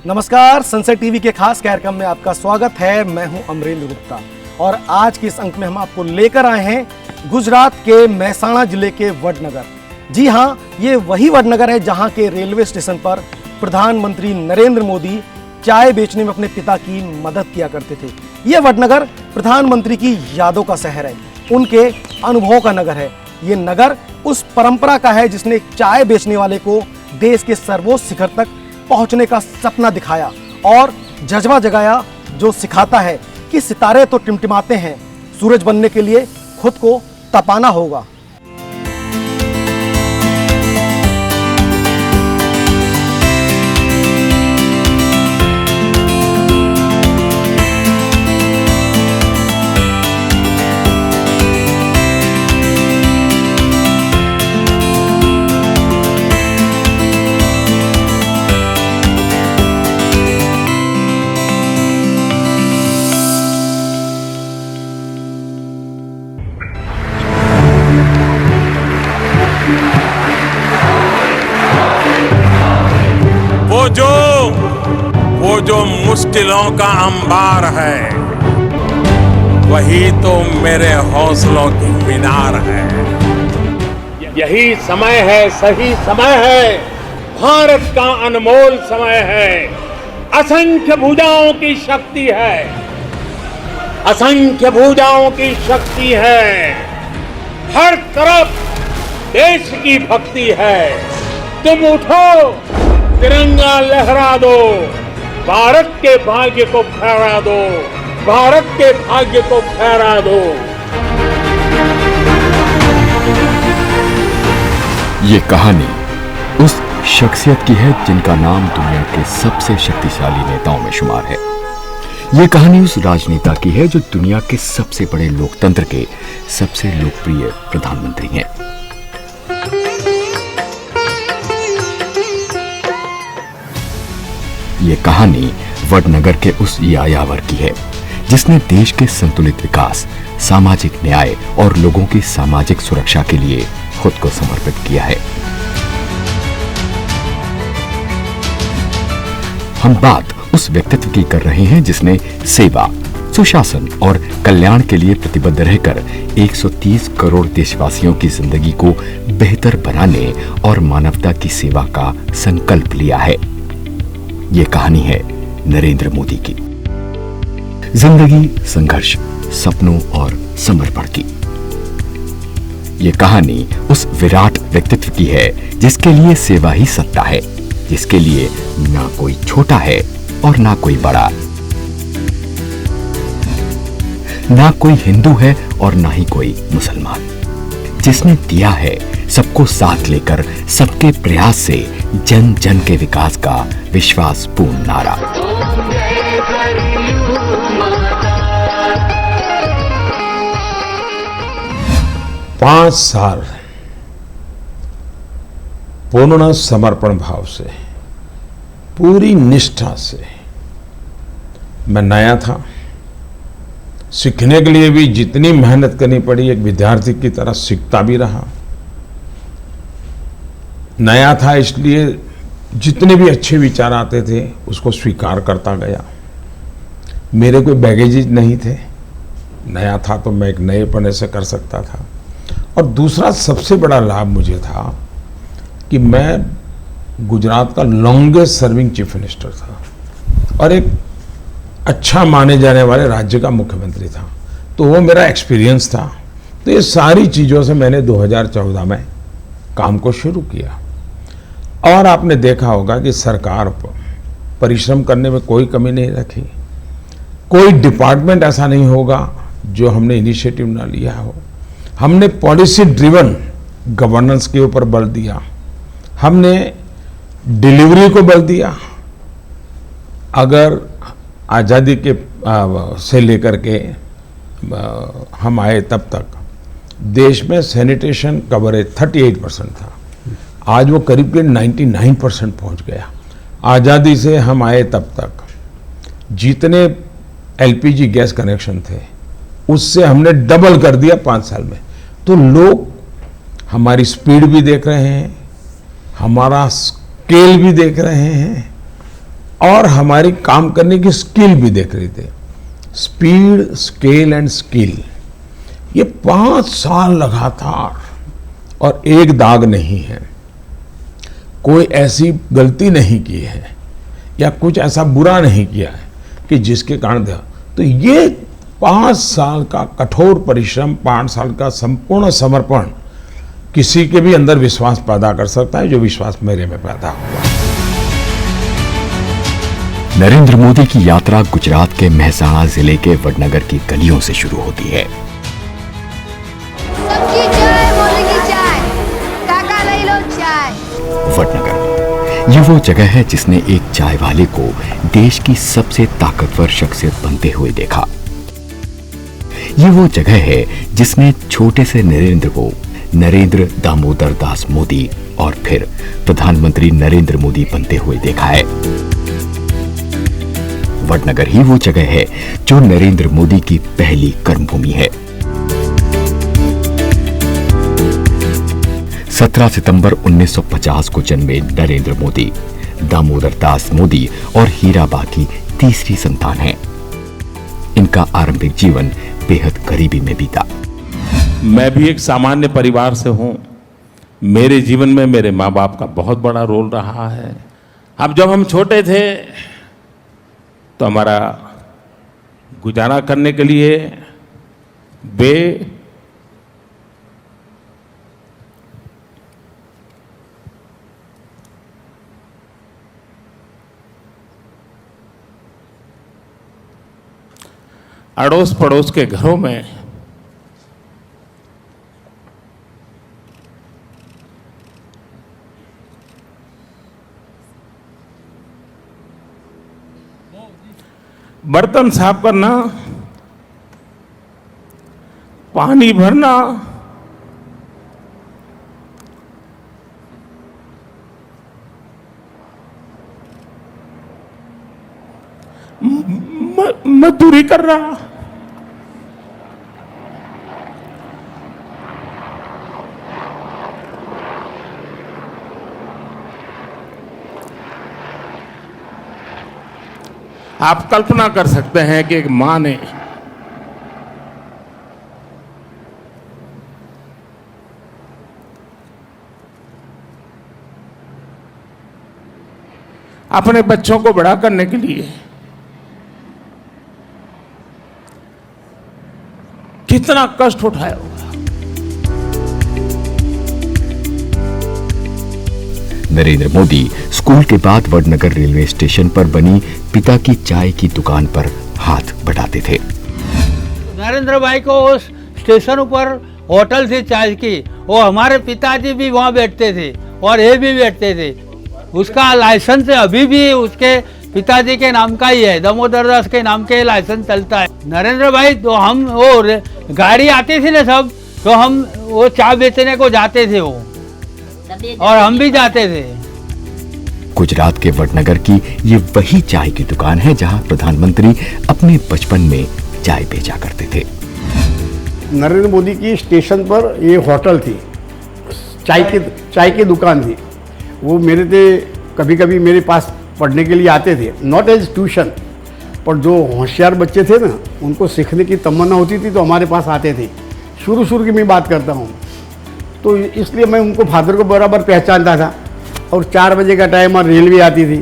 नमस्कार, sunset TV के खास कार्यक्रम में आपका स्वागत है। मैं हूं अमरेंद्र गुप्ता और आज के इस अंक में हम आपको लेकर आए हैं गुजरात के महसाणा जिले के वडनगर। जी हां, ये वही वडनगर है जहां के रेलवे स्टेशन पर प्रधानमंत्री नरेंद्र मोदी चाय बेचने में अपने पिता की मदद किया करते थे। ये वडनगर प्रधानमंत्री की यादों का शहर है, उनके अनुभव का नगर है। ये नगर उस परंपरा का है जिसने चाय बेचने वाले को देश के सर्वोच्च शिखर तक पहुंचने का सपना दिखाया और जज्बा जगाया, जो सिखाता है कि सितारे तो टिमटिमाते हैं, सूरज बनने के लिए खुद को तपाना होगा। वो जो मुश्किलों का अंबार है, वही तो मेरे हौसलों की मीनार है। यही समय है, सही समय है, भारत का अनमोल समय है। असंख्य भुजाओं की शक्ति है, असंख्य भुजाओं की शक्ति है। हर तरफ देश की भक्ति है। तुम उठो, तिरंगा लहरा दो, भारत के भाग्य को फहरा दो, भारत के भाग्य को फहरा दो। ये कहानी उस शख्सियत की है जिनका नाम दुनिया के सबसे शक्तिशाली नेताओं में शुमार है। ये कहानी उस राजनेता की है जो दुनिया के सबसे बड़े लोकतंत्र के सबसे लोकप्रिय प्रधानमंत्री हैं। ये कहानी वडनगर के उस यायावर की है जिसने देश के संतुलित विकास, सामाजिक न्याय और लोगों की सामाजिक सुरक्षा के लिए खुद को समर्पित किया है। हम बात उस व्यक्तित्व की कर रहे हैं जिसने सेवा, सुशासन और कल्याण के लिए प्रतिबद्ध रहकर 130 करोड़ देशवासियों की जिंदगी को बेहतर बनाने और मानवता की सेवा का संकल्प लिया है। ये कहानी है नरेंद्र मोदी की। जिंदगी, संघर्ष, सपनों और समर्पण की। ये कहानी उस विराट व्यक्तित्व की है जिसके लिए सेवा ही सत्ता है, जिसके लिए ना कोई छोटा है और ना कोई बड़ा, ना कोई हिंदू है और ना ही कोई मुसलमान, जिसने दिया है सबको साथ लेकर सबके प्रयास से जन जन के विकास का विश्वासपूर्ण नारा। 5 साल पूर्ण समर्पण भाव से, पूरी निष्ठा से। मैं नया था, सीखने के लिए भी जितनी मेहनत करनी पड़ी, एक विद्यार्थी की तरह सीखता भी रहा। नया था इसलिए जितने भी अच्छे विचार आते थे उसको स्वीकार करता गया। मेरे कोई बैगेजेज नहीं थे, नया था तो मैं एक नएपने से कर सकता था। और दूसरा सबसे बड़ा लाभ मुझे था कि मैं गुजरात का लॉन्गेस्ट सर्विंग चीफ मिनिस्टर था और एक अच्छा माने जाने वाले राज्य का मुख्यमंत्री था, तो वो मेरा एक्सपीरियंस था। तो ये सारी चीज़ों से मैंने 2014 में काम को शुरू किया। और आपने देखा होगा कि सरकार परिश्रम करने में कोई कमी नहीं रखी। कोई डिपार्टमेंट ऐसा नहीं होगा जो हमने इनिशिएटिव ना लिया हो। हमने पॉलिसी ड्रिवन गवर्नेंस के ऊपर बल दिया, हमने डिलीवरी को बल दिया। अगर आज़ादी के से लेकर के हम आए तब तक देश में सैनिटेशन कवरेज 38% था, आज वो करीब 99% पहुंच गया। आज़ादी से हम आए तब तक जितने एलपीजी गैस कनेक्शन थे उससे हमने डबल कर दिया 5 साल में। तो लोग हमारी स्पीड भी देख रहे हैं, हमारा स्केल भी देख रहे हैं और हमारी काम करने की स्किल भी देख रहे थे। स्पीड, स्केल एंड स्किल, ये 5 साल लगातार और एक दाग नहीं है, कोई ऐसी गलती नहीं की है या कुछ ऐसा बुरा नहीं किया है कि जिसके कारण तो ये 5 साल का कठोर परिश्रम, 5 साल का संपूर्ण समर्पण किसी के भी अंदर विश्वास पैदा कर सकता है, जो विश्वास मेरे में पैदा हुआ। नरेंद्र मोदी की यात्रा गुजरात के महसाणा जिले के वडनगर की गलियों से शुरू होती है। सबकी चाय, मोदी की चाय, काका ले लो चाय। वडनगर, ये वो जगह है जिसने एक चाय वाले को देश की सबसे ताकतवर शख्सियत बनते हुए देखा। ये वो जगह है जिसने छोटे से नरेंद्र को नरेंद्र दामोदर दास मोदी और फिर प्रधानमंत्री नरेंद्र मोदी बनते हुए देखा है। वडनगर ही वो जगह है जो नरेंद्र मोदी की पहली कर्मभूमि है। 17 सितंबर 1950 को जन्मे नरेंद्र मोदी दामोदर दास मोदी और हीराबा की तीसरी संतान है। इनका आरंभिक जीवन बेहद गरीबी में बीता। मैं भी एक सामान्य परिवार से हूं। मेरे जीवन में मेरे माँ बाप का बहुत बड़ा रोल रहा है। अब जब हम छोटे थे तो हमारा गुजारा करने के लिए वे अड़ोस पड़ोस के घरों में बर्तन साफ करना, पानी भरना, मजदूरी कर रहा। आप कल्पना कर सकते हैं कि एक मां ने अपने बच्चों को बड़ा करने के लिए कितना कष्ट उठाया होगा। नरेंद्र मोदी स्कूल के बाद वडनगर रेलवे स्टेशन पर बनी पिता की चाय की दुकान पर हाथ बटाते थे। नरेंद्र भाई को उस स्टेशन पर होटल थी चाय की, वो हमारे पिताजी भी वहाँ बैठते थे और ये भी बैठते थे। उसका लाइसेंस अभी भी उसके पिताजी के नाम का ही है, दामोदर दास के नाम के लाइसेंस चलता है। नरेंद्र भाई तो हम वो गाड़ी आती थी ना सब, तो हम वो चाय बेचने को जाते थे वो, और हम भी जाते थे। गुजरात के वडनगर की ये वही चाय की दुकान है जहां प्रधानमंत्री अपने बचपन में चाय बेचा करते थे। नरेंद्र मोदी की स्टेशन पर ये होटल थी, चाय की दुकान थी। वो मेरे थे, कभी कभी मेरे पास पढ़ने के लिए आते थे, नॉट एज ट्यूशन, पर जो होशियार बच्चे थे ना, उनको सीखने की तमन्ना होती थी तो हमारे पास आते थे। शुरू की मैं बात करता हूँ, तो इसलिए मैं उनको फादर को बराबर पहचानता था। और 4 बजे का टाइम और रेलवे आती थी,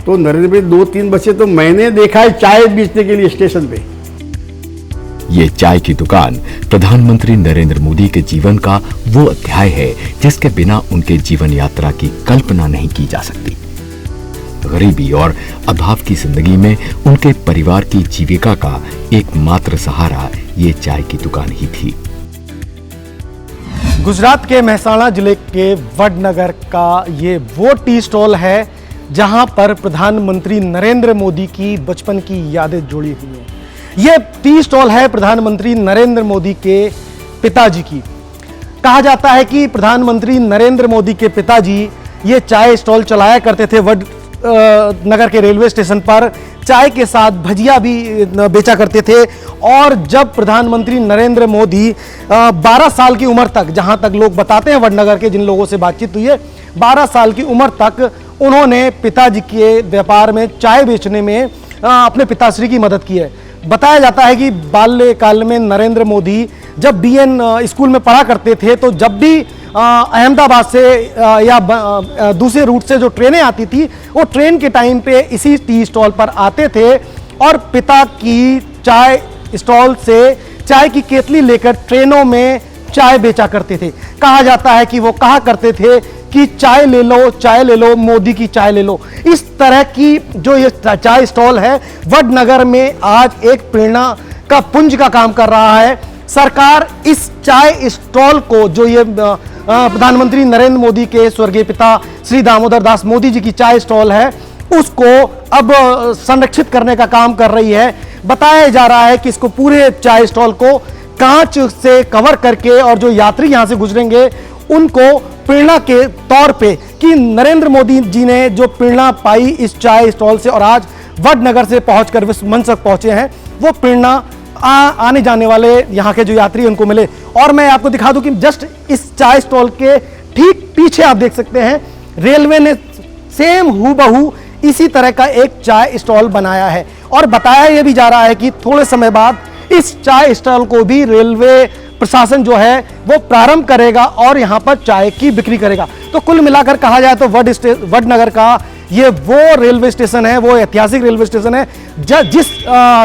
तो नरेंद्र भाई 2-3 बच्चे तो मैंने देखा है चाय बेचने के लिए स्टेशन पे। ये चाय की दुकान प्रधानमंत्री नरेंद्र मोदी के जीवन का वो अध्याय है जिसके बिना उनके जीवन यात्रा की कल्पना नहीं की जा सकती। गरीबी और अभाव की जिंदगी में उनके परिवार की जीविका का एकमात्र सहारा ये चाय की दुकान ही थी। गुजरात के महसाणा जिले के वडनगर का ये वो टी स्टॉल है जहां पर प्रधानमंत्री नरेंद्र मोदी की बचपन की यादें जुड़ी हुई हैं। ये टी स्टॉल है प्रधानमंत्री नरेंद्र मोदी के पिताजी की। कहा जाता है कि प्रधानमंत्री नरेंद्र मोदी के पिताजी ये चाय स्टॉल चलाया करते थे वडनगर के रेलवे स्टेशन पर। चाय के साथ भजिया भी बेचा करते थे। और जब प्रधानमंत्री नरेंद्र मोदी 12 साल की उम्र तक, जहां तक लोग बताते हैं वडनगर के जिन लोगों से बातचीत हुई है, 12 साल की उम्र तक उन्होंने पिताजी के व्यापार में चाय बेचने में अपने पिताश्री की मदद की है। बताया जाता है कि बाल्यकाल में नरेंद्र मोदी जब बीएन स्कूल में पढ़ा करते थे तो जब भी अहमदाबाद से या दूसरे रूट से जो ट्रेनें आती थी वो ट्रेन के टाइम पे इसी टी स्टॉल पर आते थे और पिता की चाय स्टॉल से चाय की केतली लेकर ट्रेनों में चाय बेचा करते थे। कहा जाता है कि वो कहा करते थे कि चाय ले लो मोदी की चाय ले लो। इस तरह की जो ये चाय स्टॉल है वडनगर में आज एक प्रेरणा का पुंज का काम कर रहा है। सरकार इस चाय स्टॉल को जो ये प्रधानमंत्री नरेंद्र मोदी के स्वर्गीय पिता श्री दामोदर दास मोदी जी की चाय स्टॉल है उसको अब संरक्षित करने का काम कर रही है। बताया जा रहा है कि इसको पूरे चाय स्टॉल को कांच से कवर करके और जो यात्री यहां से गुजरेंगे उनको प्रेरणा के तौर पे कि नरेंद्र मोदी जी ने जो प्रेरणा पाई इस चाय स्टॉल से और आज वडनगर से पहुंचकर विश्व मंच तक पहुंचे हैं वो प्रेरणा आने जाने वाले यहाँ के जो यात्री उनको मिले। और मैं आपको दिखा दूं कि जस्ट इस चाय स्टॉल के ठीक पीछे आप देख सकते हैं रेलवे ने सेम हूबहू इसी तरह का एक चाय स्टॉल बनाया है और बताया यह भी जा रहा है कि थोड़े समय बाद इस चाय स्टॉल को भी रेलवे प्रशासन जो है वो प्रारंभ करेगा और यहाँ पर चाय की बिक्री करेगा। तो कुल मिलाकर कहा जाए तो वडनगर का ये वो रेलवे स्टेशन है, वो ऐतिहासिक रेलवे स्टेशन है जिस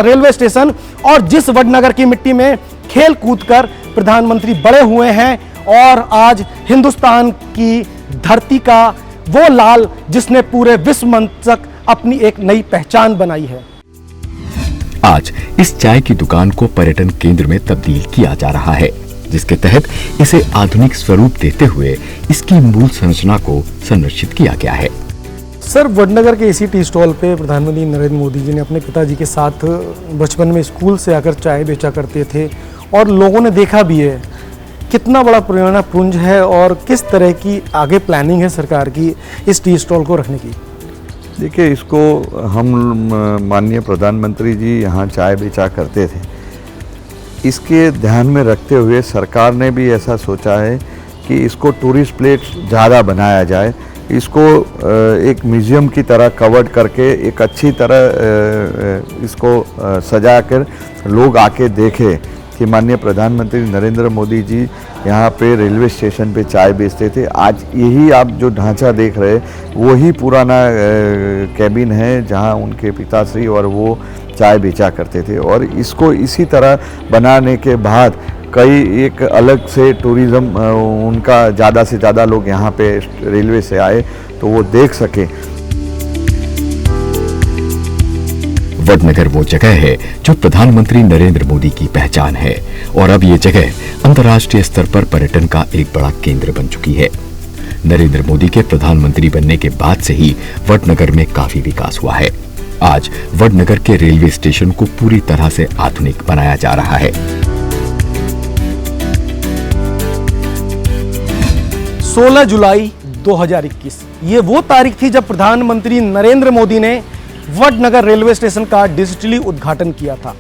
रेलवे स्टेशन और जिस वडनगर की मिट्टी में खेल कूद कर प्रधानमंत्री बड़े हुए हैं और आज हिंदुस्तान की धरती का वो लाल जिसने पूरे विश्व मंच तक अपनी एक नई पहचान बनाई है। आज इस चाय की दुकान को पर्यटन केंद्र में तब्दील किया जा रहा है, जिसके तहत इसे आधुनिक स्वरूप देते हुए इसकी मूल संरचना को संरक्षित किया गया है। सर, वडनगर के इसी टी स्टॉल पे प्रधानमंत्री नरेंद्र मोदी जी ने अपने पिताजी के साथ बचपन में स्कूल से आकर चाय बेचा करते थे और लोगों ने देखा भी है कितना बड़ा प्रेरणा पुंज है और किस तरह की आगे प्लानिंग है सरकार की इस टी स्टॉल को रखने की। देखिए, इसको हम माननीय प्रधानमंत्री जी यहाँ चाय बेचा करते थे, इसके ध्यान में रखते हुए सरकार ने भी ऐसा सोचा है कि इसको टूरिस्ट प्लेस ज़्यादा बनाया जाए, इसको एक म्यूज़ियम की तरह कवर्ड करके एक अच्छी तरह इसको सजा कर लोग आके देखें कि माननीय प्रधानमंत्री नरेंद्र मोदी जी यहाँ पे रेलवे स्टेशन पे चाय बेचते थे। आज यही आप जो ढांचा देख रहे हैं वही पुराना कैबिन है जहाँ उनके पिताश्री और वो चाय बेचा करते थे और इसको इसी तरह बनाने के बाद कई एक अलग से टूरिज़्म उनका ज़्यादा से ज़्यादा लोग यहाँ पे रेलवे से आए तो वो देख सके। वडनगर वो जगह है जो प्रधानमंत्री नरेंद्र मोदी की पहचान है और अब ये जगह अंतर्राष्ट्रीय स्तर पर पर्यटन का एक बड़ा केंद्र बन चुकी है। नरेंद्र मोदी के प्रधानमंत्री बनने के बाद से ही वडनगर में काफी विकास हुआ है। आज वडनगर के रेलवे स्टेशन को पूरी तरह से आधुनिक बनाया जा रहा है। 16 जुलाई 2021 ये वो तारीख थी जब प्रधानमंत्री नरेंद्र मोदी ने वडनगर रेलवे स्टेशन का डिजिटली उद्घाटन किया था।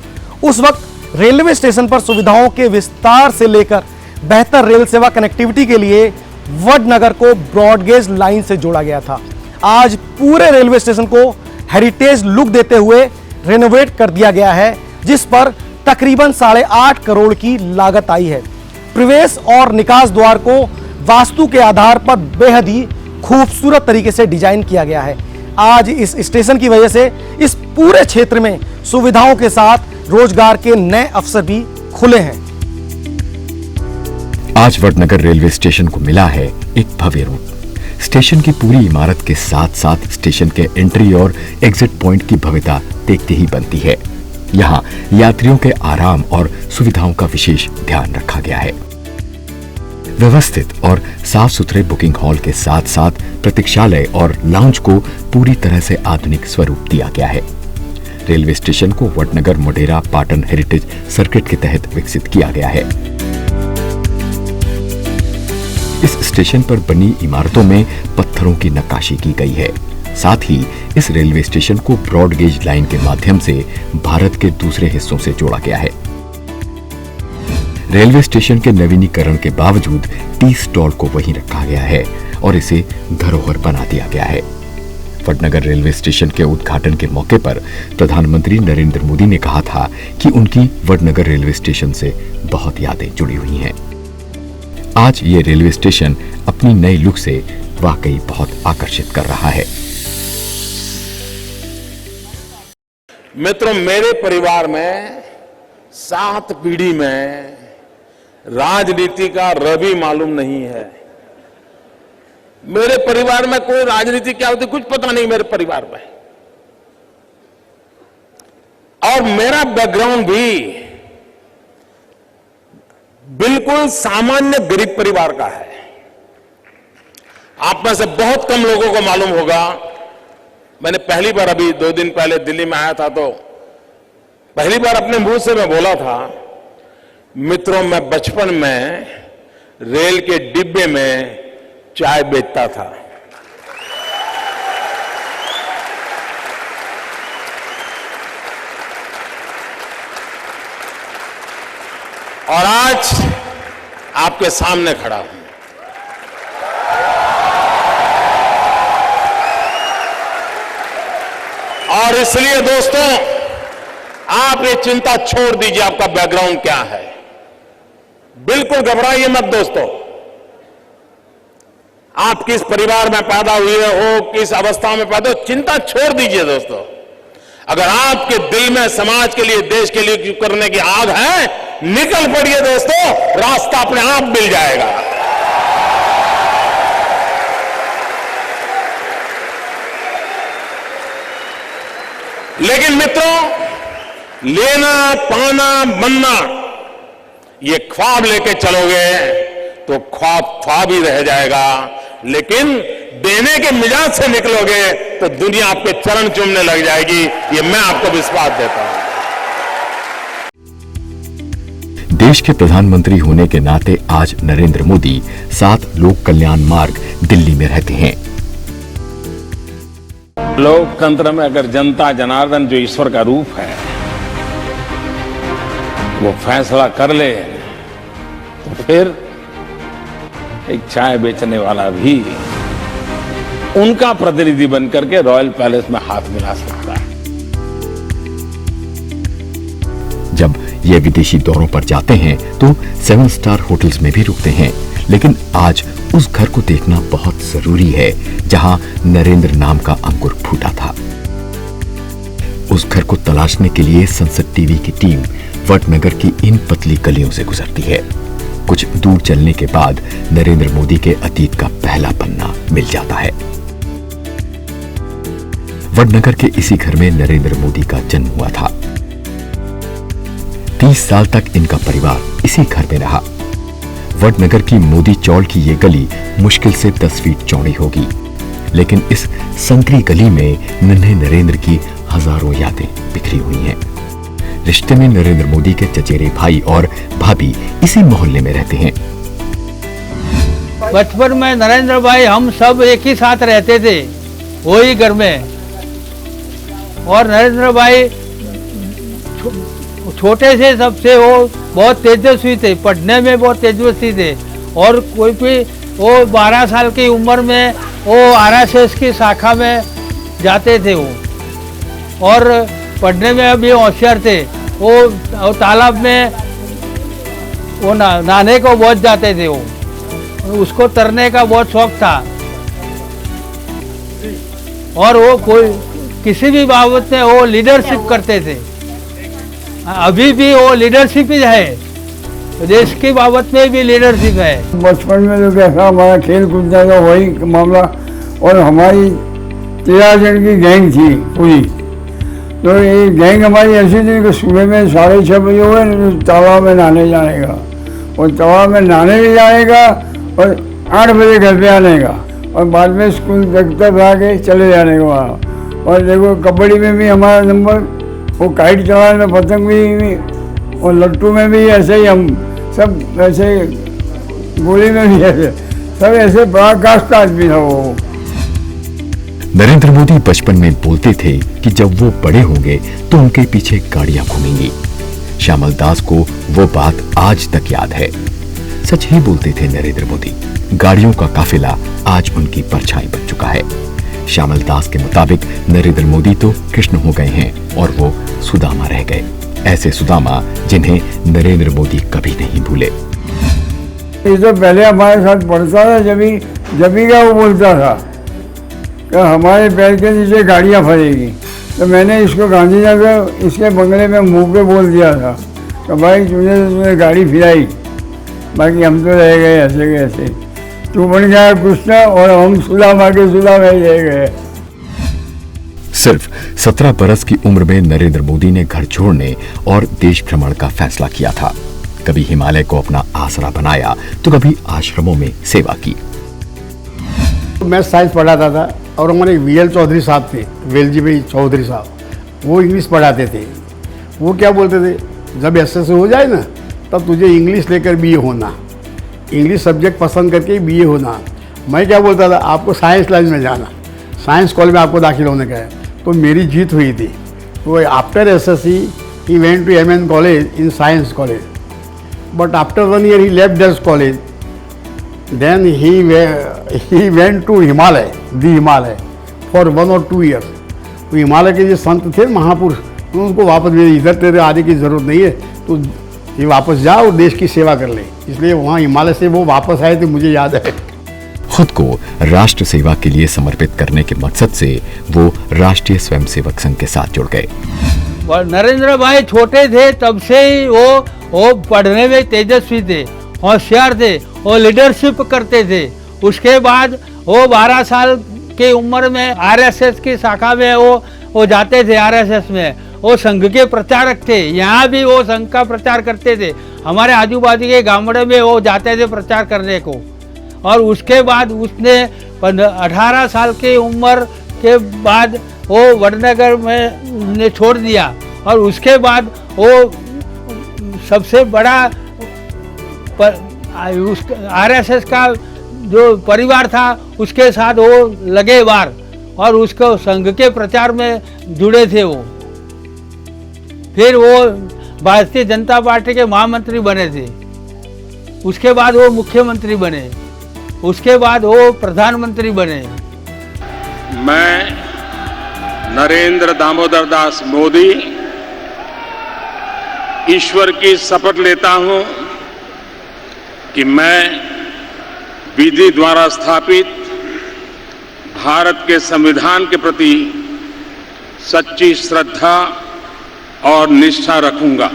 उस वक्त रेलवे स्टेशन पर सुविधाओं के विस्तार से लेकर बेहतर रेल सेवा कनेक्टिविटी के लिए वडनगर को ब्रॉडगेज लाइन से जोड़ा गया था। आज पूरे रेलवे स्टेशन को हेरिटेज लुक देते हुए रेनोवेट कर दिया गया है, जिस पर तकरीबन 8.5 करोड़ की लागत आई है। प्रवेश और निकास द्वार को वास्तु के आधार पर बेहद ही खूबसूरत तरीके से डिजाइन किया गया है। आज इस स्टेशन की वजह से इस पूरे क्षेत्र में सुविधाओं के साथ रोजगार के नए अवसर भी खुले हैं। आज वडनगर रेलवे स्टेशन को मिला है एक भव्य रूप। स्टेशन की पूरी इमारत के साथ साथ स्टेशन के एंट्री और एग्जिट पॉइंट की भव्यता देखते ही बनती है। यहाँ यात्रियों के आराम और सुविधाओं का विशेष ध्यान रखा गया है। व्यवस्थित और साफ सुथरे बुकिंग हॉल के साथ साथ प्रतीक्षालय और लाउंज को पूरी तरह से आधुनिक स्वरूप दिया गया है। रेलवे स्टेशन को वडनगर मोढेरा पाटन हेरिटेज सर्किट के तहत विकसित किया गया है। इस स्टेशन पर बनी इमारतों में पत्थरों की नक्काशी की गई है। साथ ही इस रेलवे स्टेशन को ब्रॉडगेज लाइन के माध्यम से भारत के दूसरे हिस्सों से जोड़ा गया है। रेलवे स्टेशन के नवीनीकरण के बावजूद टी स्टॉल को वहीं रखा गया है और इसे धरोहर बना दिया गया है। वडनगर रेलवे स्टेशन के उद्घाटन के मौके पर प्रधानमंत्री नरेंद्र मोदी ने कहा था कि उनकी वडनगर रेलवे स्टेशन से बहुत यादें जुड़ी हुई हैं। आज ये रेलवे स्टेशन अपनी नई लुक से वाकई बहुत आकर्षित कर रहा है। मित्रों, मेरे परिवार में 7 पीढ़ी में राजनीति का रवि मालूम नहीं है। मेरे परिवार में कोई राजनीति क्या होती कुछ पता नहीं मेरे परिवार में। और मेरा बैकग्राउंड भी बिल्कुल सामान्य गरीब परिवार का है। आप में से बहुत कम लोगों को मालूम होगा, मैंने पहली बार अभी 2 दिन पहले दिल्ली में आया था तो पहली बार अपने मुंह से मैं बोला था, मित्रों मैं बचपन में रेल के डिब्बे में चाय बेचता था। और आज आपके सामने खड़ा हूं। और इसलिए दोस्तों, आप ये चिंता छोड़ दीजिए आपका बैकग्राउंड क्या है। बिल्कुल घबराइए मत दोस्तों। आप किस परिवार में पैदा हुए हो, किस अवस्था में पैदा हो, चिंता छोड़ दीजिए दोस्तों। अगर आपके दिल में समाज के लिए, देश के लिए करने की आग है, निकल पड़िए दोस्तों, रास्ता अपने आप मिल जाएगा। लेकिन मित्रों, लेना पाना बनना ये ख्वाब लेके चलोगे तो ख्वाब ही रह जाएगा। लेकिन देने के मिजाज से निकलोगे तो दुनिया आपके चरण चूमने लग जाएगी। ये मैं आपको विश्वास देता हूं। देश के प्रधानमंत्री होने के नाते आज नरेंद्र मोदी 7 लोक कल्याण मार्ग दिल्ली में रहते हैं। लोकतंत्र में अगर जनता जनार्दन जो ईश्वर का रूप है वो फैसला कर ले तो फिर एक चाय बेचने वाला भी उनका प्रतिनिधि बनकर के रॉयल पैलेस में हाथ मिला सकता है। जब ये विदेशी दौरों पर जाते हैं तो 7 स्टार होटल्स में भी रुकते हैं, लेकिन आज उस घर को देखना बहुत जरूरी है जहां नरेंद्र नाम का अंकुर फूटा था। उस घर को तलाशने के लिए संसद टीवी की टीम वडनगर की इन पतली गलियों से गुजरती है। कुछ दूर चलने के बाद नरेंद्र मोदी के अतीत का पहला पन्ना मिल जाता है। वडनगर के इसी घर में नरेंद्र मोदी का जन्म हुआ था। 30 साल तक इनका परिवार इसी घर में रहा। वडनगर की मोदी चौल की ये गली मुश्किल से 10 फीट चौड़ी होगी, लेकिन इस संकरी गली में नन्हे नरेंद्र की हजारों यादें बिखरी हुई हैं। रिश्ते में नरेंद्र मोदी के चचेरे भाई और भाभी इसी मोहल्ले में रहते हैं। बचपन में नरेंद्र भाई हम सब एक ही साथ रहते थे, वही घर में। और नरेंद्र भाई छोटे से सबसे वो बहुत तेजस्वी थे, पढ़ने में बहुत तेजस्वी थे। और कोई भी वो 12 साल की उम्र में वो आरएसएस की शाखा में जाते थे वो, और पढ़ने में भी होशियार थे। वो तालाब में वो नहाने को बहुत जाते थे। वो उसको तैरने का बहुत शौक था। और वो कोई किसी भी बाबत में वो लीडरशिप करते थे। अभी भी वो लीडरशिप ही है, देश की बाबत में भी लीडरशिप है। बचपन में तो कैसा हमारा खेल कूदने का वही मामला। और हमारी 13 जन की गैंग थी पूरी। तो ये गैंग हमारी ऐसी थी कि सुबह में 6:30 बजे हुए तालाब में नहाने जाने का, और तालाब में नहाने भी जाने का, और 8 बजे घर पे आने का, और बाद में स्कूल तक आके चले जाने का वहाँ। और देखो कबड्डी में भी हमारा नंबर, वो काइट चलाने में, पतंग भी, और लट्टू में भी ऐसे ही, हम सब ऐसे, गोली में भी ऐसे, सब ऐसे बड़ा कास्ट का आदमी था वो। नरेंद्र मोदी बचपन में बोलते थे कि जब वो बड़े होंगे तो उनके पीछे गाड़ियां घूमेंगी। श्यामल दास को वो बात आज तक याद है। सच ही बोलते थे नरेंद्र मोदी। गाड़ियों का काफिला आज उनकी परछाई बन चुका है। श्यामल दास के मुताबिक नरेंद्र मोदी तो कृष्ण हो गए हैं और वो सुदामा रह गए, ऐसे सुदामा जिन्हें नरेंद्र मोदी कभी नहीं भूले। ये तो पहले हमारे साथ पढ़ता था, जब भी क्या वो बोलता था कि हमारे पैर के नीचे गाड़ियाँ फंसेगी, तो मैंने इसको गांधीनगर इसके बंगले में मुंह पे बोल दिया था कि भाई तुमने गाड़ी फिराई, बाकी हम तो रह गए ऐसे के ऐसे, तू बन गया कृष्ण और हम सुदामा के सुदामा ही रह गए। सिर्फ 17 बरस की उम्र में नरेंद्र मोदी ने घर छोड़ने और देश भ्रमण का फैसला किया था। कभी हिमालय को अपना आसरा बनाया तो कभी आश्रमों में सेवा की। मैं साइंस पढ़ाता था और हमारे VL चौधरी साहब थे, वेलजी भाई चौधरी साहब, वो इंग्लिश पढ़ाते थे। वो क्या बोलते थे, जब SS हो जाए ना तब तुझे इंग्लिश लेकर BA होना, इंग्लिश सब्जेक्ट पसंद करके BA होना। मैं क्या बोलता था, आपको साइंस लाइन में जाना, साइंस कॉलेज में आपको दाखिल होने का है। तो मेरी जीत हुई थी। तो after SSC he went to MN college in science college, but after 1 year he left that college, then he went to Himalaya, the Himalaya for 1 or 2 years। तो हिमालय के जो संत थे महापुरुष, तो उनको वापस भेजे, इधर तेरे आने की ज़रूरत नहीं है, तो ये वापस जाओ और देश की सेवा कर ले। इसलिए वहाँ हिमालय से वो वापस आए थे, मुझे याद है। खुद को राष्ट्र सेवा के लिए समर्पित करने के मकसद से वो राष्ट्रीय स्वयंसेवक संघ के साथ जुड़ गए। नरेंद्र भाई छोटे थे तब से ही वो पढ़ने में तेजस्वी थे, होशियार थे, वो लीडरशिप करते थे। उसके बाद वो 12 साल की उम्र में RSS की शाखा में वो जाते थे। RSS में वो संघ के प्रचारक थे, यहाँ भी वो संघ का प्रचार करते थे। हमारे आजू बाजू के गांवड़े में वो जाते थे प्रचार करने को। और उसके बाद उसने 18 साल की उम्र के बाद वो वडनगर में ने छोड़ दिया। और उसके बाद वो सबसे बड़ा RSS का जो परिवार था उसके साथ वो लगे वार, और उसको संघ के प्रचार में जुड़े थे वो। फिर वो भारतीय जनता पार्टी के महामंत्री बने थे, उसके बाद वो मुख्यमंत्री बने, उसके बाद वो प्रधानमंत्री बने। मैं नरेंद्र दामोदर दास मोदी ईश्वर की शपथ लेता हूं कि मैं विधि द्वारा स्थापित भारत के संविधान के प्रति सच्ची श्रद्धा और निष्ठा रखूंगा।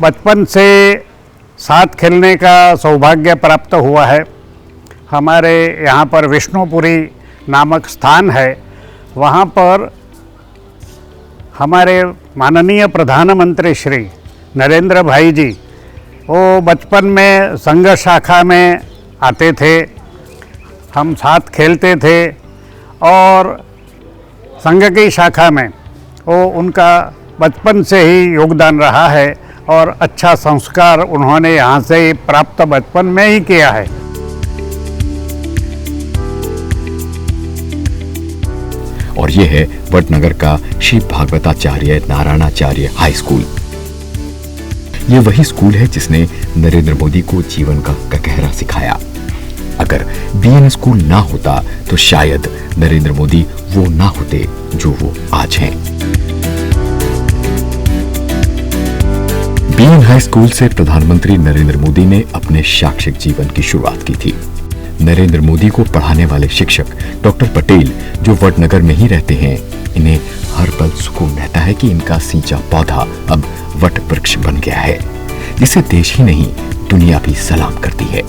बचपन से साथ खेलने का सौभाग्य प्राप्त हुआ है। हमारे यहाँ पर विष्णुपुरी नामक स्थान है, वहाँ पर हमारे माननीय प्रधानमंत्री श्री नरेंद्र भाई जी वो बचपन में संघ शाखा में आते थे, हम साथ खेलते थे और संघ की शाखा में वो उनका बचपन से ही योगदान रहा है और अच्छा संस्कार उन्होंने यहाँ से प्राप्त बचपन में ही किया है। और ये है वडनगर का श्री भागवताचार्य नारायणाचार्य हाई स्कूल। ये वही स्कूल है जिसने नरेंद्र मोदी को जीवन का ककहरा सिखाया। अगर BN स्कूल ना होता तो शायद नरेंद्र मोदी वो ना होते जो वो आज हैं। BN हाई स्कूल से प्रधानमंत्री नरेंद्र मोदी ने अपने शैक्षिक जीवन की शुरुआत की थी। नरेंद्र मोदी को पढ़ाने वाले शिक्षक डॉक्टर पटेल जो वडनगर में ही रहते हैं, इन्हें हर पल सुकून रहता है कि इनका सींचा पौधा अब वट वृक्ष बन गया है, जिसे देश ही नहीं दुनिया भी सलाम करती है।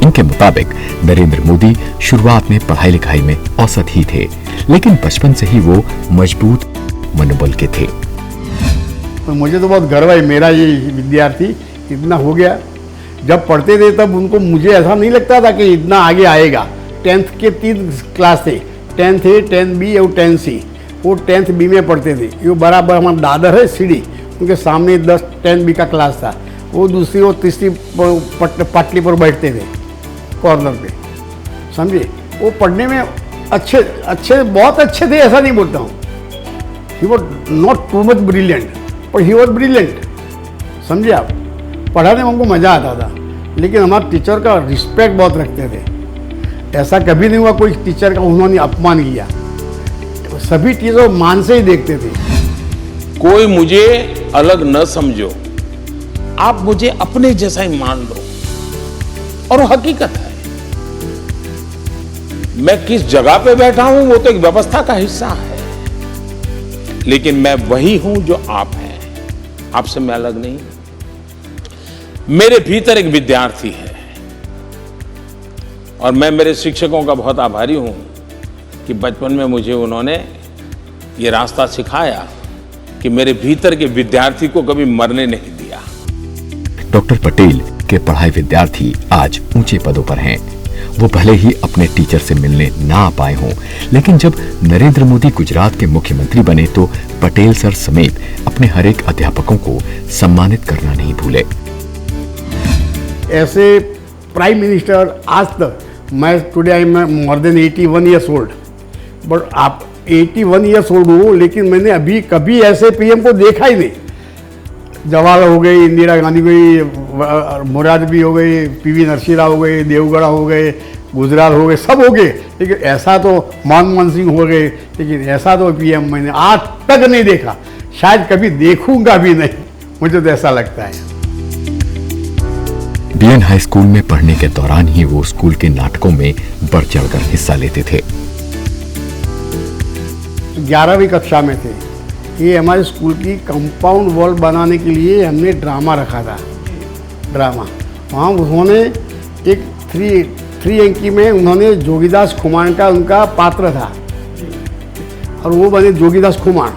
इनके मुताबिक नरेंद्र मोदी शुरुआत में पढ़ाई लिखाई में औसत ही थे, लेकिन बचपन से ही वो मजबूत मनोबल के थे। तो मुझे तो बहुत गर्व है, मेरा ये विद्यार्थी इतना हो गया। जब पढ़ते थे तब उनको मुझे ऐसा नहीं लगता था कि इतना आगे आएगा। 10th के 3 क्लास थे, 10th A, 10B और 10C। वो 10th B में पढ़ते थे। ये बराबर हमारा दादर है सीढ़ी, उनके सामने 10B का क्लास था। वो दूसरी और तीसरी पाटली पर बैठते थे कॉर्नर पे, समझे। वो पढ़ने में अच्छे बहुत अच्छे थे, ऐसा नहीं बोलता हूँ। He was not too much brilliant, पर ही वॉज ब्रिलियंट, समझे आप। पढ़ाने में हमको मज़ा आता था, लेकिन हमारे टीचर का रिस्पेक्ट बहुत रखते थे। ऐसा कभी नहीं हुआ कोई टीचर का उन्होंने अपमान किया। सभी टीचर मान से ही देखते थे। कोई मुझे अलग न समझो, आप मुझे अपने जैसा ही मान लो, और वो हकीकत है। मैं किस जगह पे बैठा हूं वो तो एक व्यवस्था का हिस्सा है, लेकिन मैं वही हूं जो आप हैं। आपसे मैं अलग नहीं। मेरे भीतर एक विद्यार्थी है, और मैं मेरे शिक्षकों का बहुत आभारी हूं कि बचपन में मुझे उन्होंने ये रास्ता सिखाया कि मेरे भीतर के विद्यार्थी को कभी मरने नहीं दिया। डॉक्टर पटेल के पढ़ाए विद्यार्थी आज ऊंचे पदों पर हैं। वो भले ही अपने टीचर से मिलने ना आ पाए हों, लेकिन जब नरेंद्र मोदी गुजरात के मुख्यमंत्री बने तो पटेल सर समेत अपने हर एक अध्यापकों को सम्मानित करना नहीं भूले। ऐसे प्राइम मिनिस्टर आज तक, मैं today I am more than 81 years old, but आप 81 ईयर्स ओल्ड हूँ, लेकिन मैंने अभी कभी ऐसे पीएम को देखा ही नहीं। जवाहरलाल हो गई, इंदिरा गांधी हो गई, मोरारजी हो गई, पीवी नरसिम्हा राव हो गए, देवगढ़ हो गए, गुजराल हो गए, सब हो गए, लेकिन ऐसा तो मनमोहन सिंह हो गए, लेकिन ऐसा तो पीएम मैंने आज तक नहीं देखा, शायद कभी देखूंगा भी नहीं। मुझे तो ऐसा लगता है। बीएन हाई स्कूल में पढ़ने के दौरान ही वो स्कूल के नाटकों में बढ़ चढ़कर हिस्सा लेते थे। 11वीं कक्षा में थे, ये हमारे स्कूल की कंपाउंड वॉल बनाने के लिए हमने ड्रामा रखा था। ड्रामा वहाँ उन्होंने एक थ्री अंकी में उन्होंने जोगीदास खुमान का उनका पात्र था, और वो बने जोगीदास खुमान।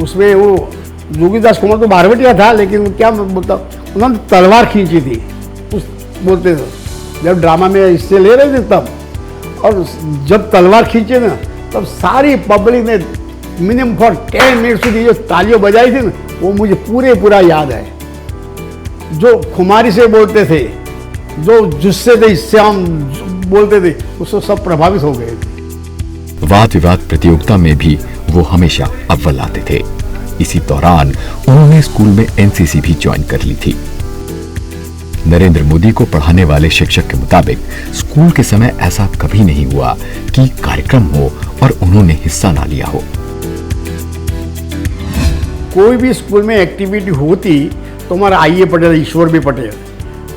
उसमें वो जोगीदास खुमान तो बारवटिया था, लेकिन वो क्या बोलता, उन्होंने तलवार खींची थी उस बोलते थे, जब ड्रामा में हिस्से ले रहे थे तब। और जब तलवार खींचे ना, तब सारी पब्लिक ने मिनिमम फॉर 10 मिनट સુધી जो तालियां बजाई थी ना, वो मुझे पूरा याद है। जो खुमारी से बोलते थे, जो जुस्से थे, इससे हम बोलते थे, उससे सब प्रभावित हो गए थे। वाद विवाद प्रतियोगिता में भी वो हमेशा अव्वल आते थे। इसी दौरान उन्होंने स्कूल में एनसीसी भी ज्वाइन कर ली थी। नरेंद्र मोदी को पढ़ाने वाले शिक्षक के मुताबिक स्कूल के समय ऐसा कभी नहीं हुआ कि कार्यक्रम हो और उन्होंने हिस्सा ना लिया हो। कोई भी स्कूल में एक्टिविटी होती तो हमारा आईए पटेल, ईश्वर भी पटेल,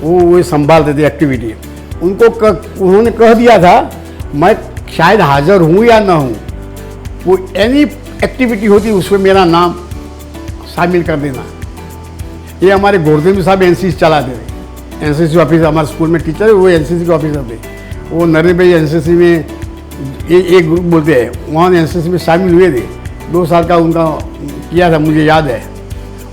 वो संभालते थे एक्टिविटी। उन्होंने कह दिया था, मैं शायद हाजिर हूँ या ना हूँ, वो एनी एक्टिविटी होती उसमें मेरा नाम शामिल कर देना। ये हमारे गोवर्धन साहब एनसीसी चलाते थे। एनसीसी ऑफिसर हमारे स्कूल में टीचर है, वो एनसीसी के ऑफिसर थे। वो नरेंद्र भाई एनसीसी में एक ग्रुप बोलते हैं, वहाँ एनसीसी में शामिल हुए थे। 2 साल का उनका किया था, मुझे याद है।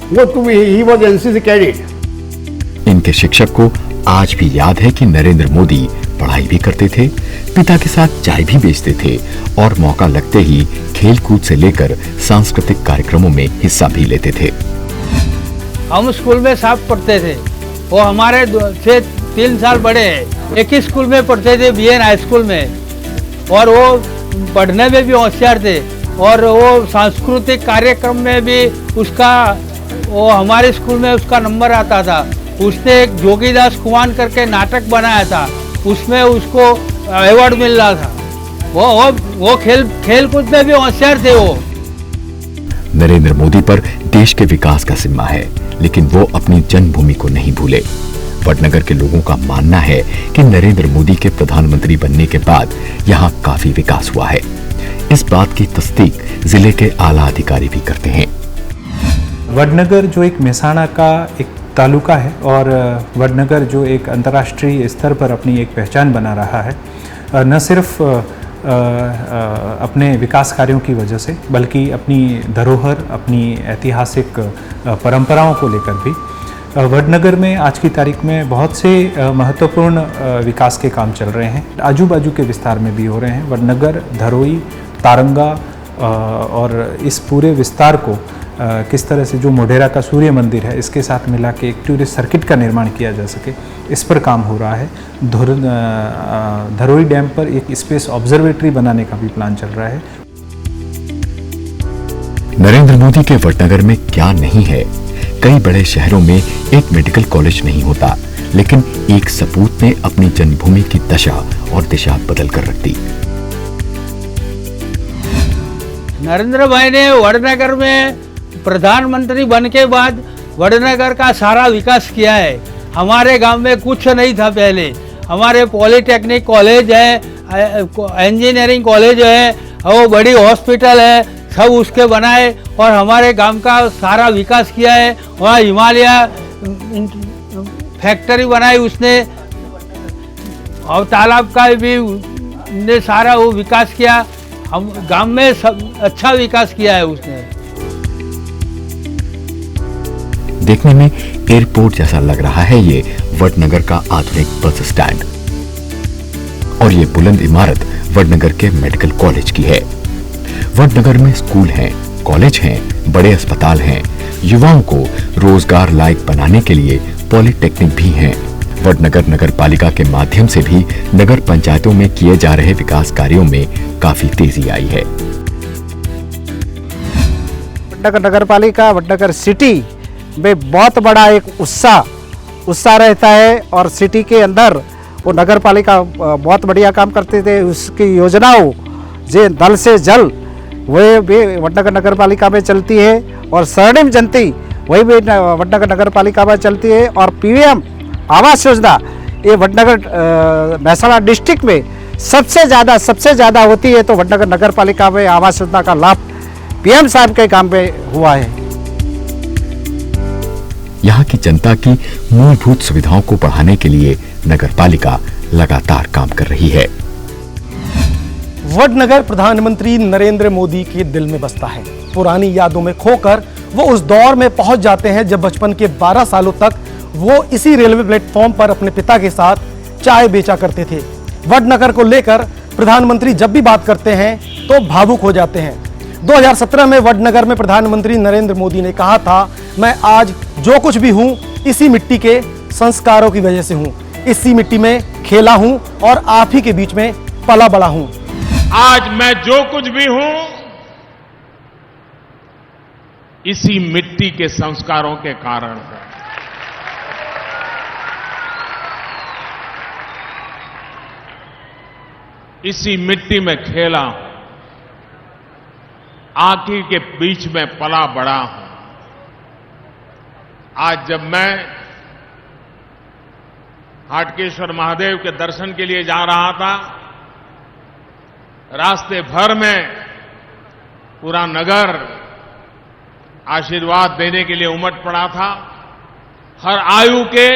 वो ही वॉज एनसीसी कैडेट। इनके शिक्षक को आज भी याद है कि नरेंद्र मोदी पढ़ाई भी करते थे, पिता के साथ चाय भी बेचते थे, और मौका लगते ही खेल कूद से लेकर सांस्कृतिक कार्यक्रमों में हिस्सा भी लेते थे। हम स्कूल में साथ पढ़ते थे, वो हमारे से 3 साल बड़े हैं। एक ही स्कूल में पढ़ते थे, बीएन हाई स्कूल में, और वो पढ़ने में भी होशियार थे, और वो सांस्कृतिक कार्यक्रम में भी उसका, वो हमारे स्कूल में उसका नंबर आता था। उसने एक जोगीदास खुमान करके नाटक बनाया था, उसमें उसको अवार्ड मिल रहा था। वो खेल कूद में भी होशियार थे। वो नरेंद्र मोदी पर देश के विकास का जिम्मा है, लेकिन वो अपनी जन्मभूमि को नहीं भूले। वडनगर के लोगों का मानना है कि नरेंद्र मोदी के प्रधानमंत्री बनने के बाद यहाँ काफी विकास हुआ है। इस बात की तस्दीक जिले के आला अधिकारी भी करते हैं। वडनगर जो एक मेहसाणा का एक तालुका है, और वडनगर जो एक अंतर्राष्ट्रीय स्तर पर अपनी एक पहचान बना रहा है, न सिर्फ अपने विकास कार्यों की वजह से, बल्कि अपनी धरोहर, अपनी ऐतिहासिक परंपराओं को लेकर भी। वडनगर में आज की तारीख में बहुत से महत्वपूर्ण विकास के काम चल रहे हैं। आजू बाजू के विस्तार में भी हो रहे हैं। वडनगर, धरोई, तारंगा और इस पूरे विस्तार को किस तरह से जो मोढेरा का सूर्य मंदिर है इसके साथ मिला के एक टूरिस्ट सर्किट का निर्माण किया जा सके, इस पर काम हो रहा है। धरोई डैम पर एक स्पेस ऑब्जर्वेटरी बनाने का भी प्लान चल रहा है। नरेंद्र मोदी के वडनगर में क्या नहीं है। कई बड़े शहरों में एक मेडिकल कॉलेज नहीं होता, लेकिन एक सपूत ने अपनी जन्मभूमि की दशा और दिशा बदल कर रख दी। नरेंद्र भाई ने वडनगर में प्रधानमंत्री बन के बाद वडनगर का सारा विकास किया है। हमारे गांव में कुछ नहीं था पहले। हमारे पॉलिटेक्निक कॉलेज है, इंजीनियरिंग कॉलेज है, वो बड़ी हॉस्पिटल है, सब उसके बनाए और हमारे गांव का सारा विकास किया है। वहाँ हिमालय फैक्ट्री बनाई उसने और तालाब का भी ने सारा वो विकास किया। हम गांव में सब अच्छा विकास किया है उसने। देखने में एयरपोर्ट जैसा लग रहा है ये वडनगर का आधुनिक बस स्टैंड, और ये बुलंद इमारत वडनगर के मेडिकल कॉलेज की है। वडनगर में स्कूल हैं, कॉलेज हैं, बड़े अस्पताल हैं। युवाओं को रोजगार लायक बनाने के लिए पॉलिटेक्निक भी हैं। वडनगर नगर पालिका के माध्यम से भी नगर पंचायतों में किए जा रहे विकास कार्यों में काफी तेजी आई है। वडनगर नगर पालिका, वडनगर सिटी में बहुत बड़ा एक उत्साह रहता है और सिटी के अंदर वो नगर पालिका बहुत बढ़िया काम करते थे। उसकी योजनाओं जे दल से जल वह भी वडनगर नगर पालिका में चलती है और स्वर्णिम जयंती वही भी वडनगर नगर पालिका में चलती है। और पीएम आवास योजना ये वडनगर महसाणा डिस्ट्रिक्ट में सबसे ज़्यादा होती है, तो वडनगर नगर पालिका में आवास योजना का लाभ पीएम साहब के काम में हुआ है। यहाँ की जनता की मूलभूत सुविधाओं को बढ़ाने के लिए नगर पालिका लगातार काम कर रही है। वडनगर प्रधानमंत्री नरेंद्र मोदी के दिल में बसता है। पुरानी यादों में खोकर वो उस दौर में पहुंच जाते हैं जब बचपन के 12 सालों तक वो इसी रेलवे प्लेटफॉर्म पर अपने पिता के साथ चाय बेचा करते थे। वडनगर को लेकर प्रधानमंत्री जब भी बात करते हैं तो भावुक हो जाते हैं। 2017 में वडनगर में प्रधानमंत्री नरेंद्र मोदी ने कहा था, मैं आज जो कुछ भी हूं इसी मिट्टी के संस्कारों की वजह से हूं, इसी मिट्टी में खेला हूं और आप ही के बीच में पला बड़ा हूं। आज मैं जो कुछ भी हूं इसी मिट्टी के संस्कारों के कारण है। इसी मिट्टी में खेला हूं, आंखी के बीच में पला बड़ा हूं। आज जब मैं हाटकेश्वर महादेव के दर्शन के लिए जा रहा था, रास्ते भर में पूरा नगर आशीर्वाद देने के लिए उमड़ पड़ा था। हर आयु के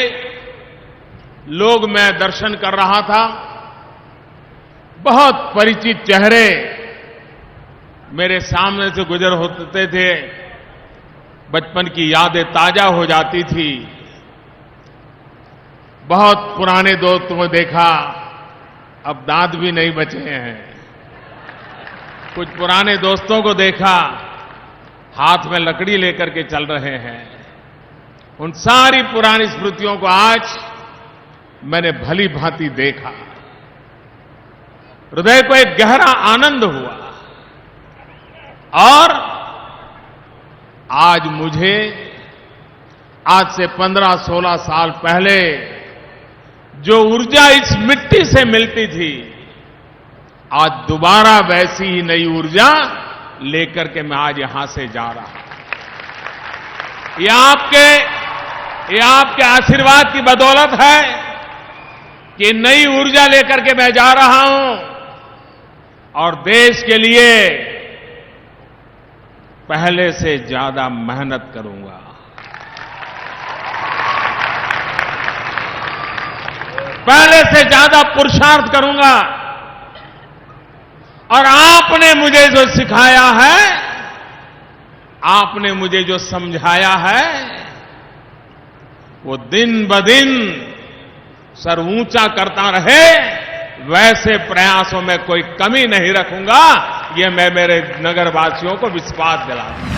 लोग मैं दर्शन कर रहा था। बहुत परिचित चेहरे मेरे सामने से गुजर होते थे। बचपन की यादें ताजा हो जाती थी। बहुत पुराने दोस्तों को देखा, अब दांत भी नहीं बचे हैं। कुछ पुराने दोस्तों को देखा, हाथ में लकड़ी लेकर के चल रहे हैं। उन सारी पुरानी स्मृतियों को आज मैंने भली भांति देखा। हृदय को एक गहरा आनंद हुआ। और आज मुझे आज से 15-16 साल पहले जो ऊर्जा इस मिट्टी से मिलती थी, आज दोबारा वैसी ही नई ऊर्जा लेकर के मैं आज यहां से जा रहा हूं। ये आपके आशीर्वाद की बदौलत है कि नई ऊर्जा लेकर के मैं जा रहा हूं और देश के लिए पहले से ज्यादा मेहनत करूंगा। पहले से ज्यादा पुरुषार्थ करूंगा। और आपने मुझे जो सिखाया है, आपने मुझे जो समझाया है, वो दिन ब दिन सर ऊंचा करता रहे, वैसे प्रयासों में कोई कमी नहीं रखूंगा। ये मैं मेरे नगरवासियों को विश्वास दिलाता हूं।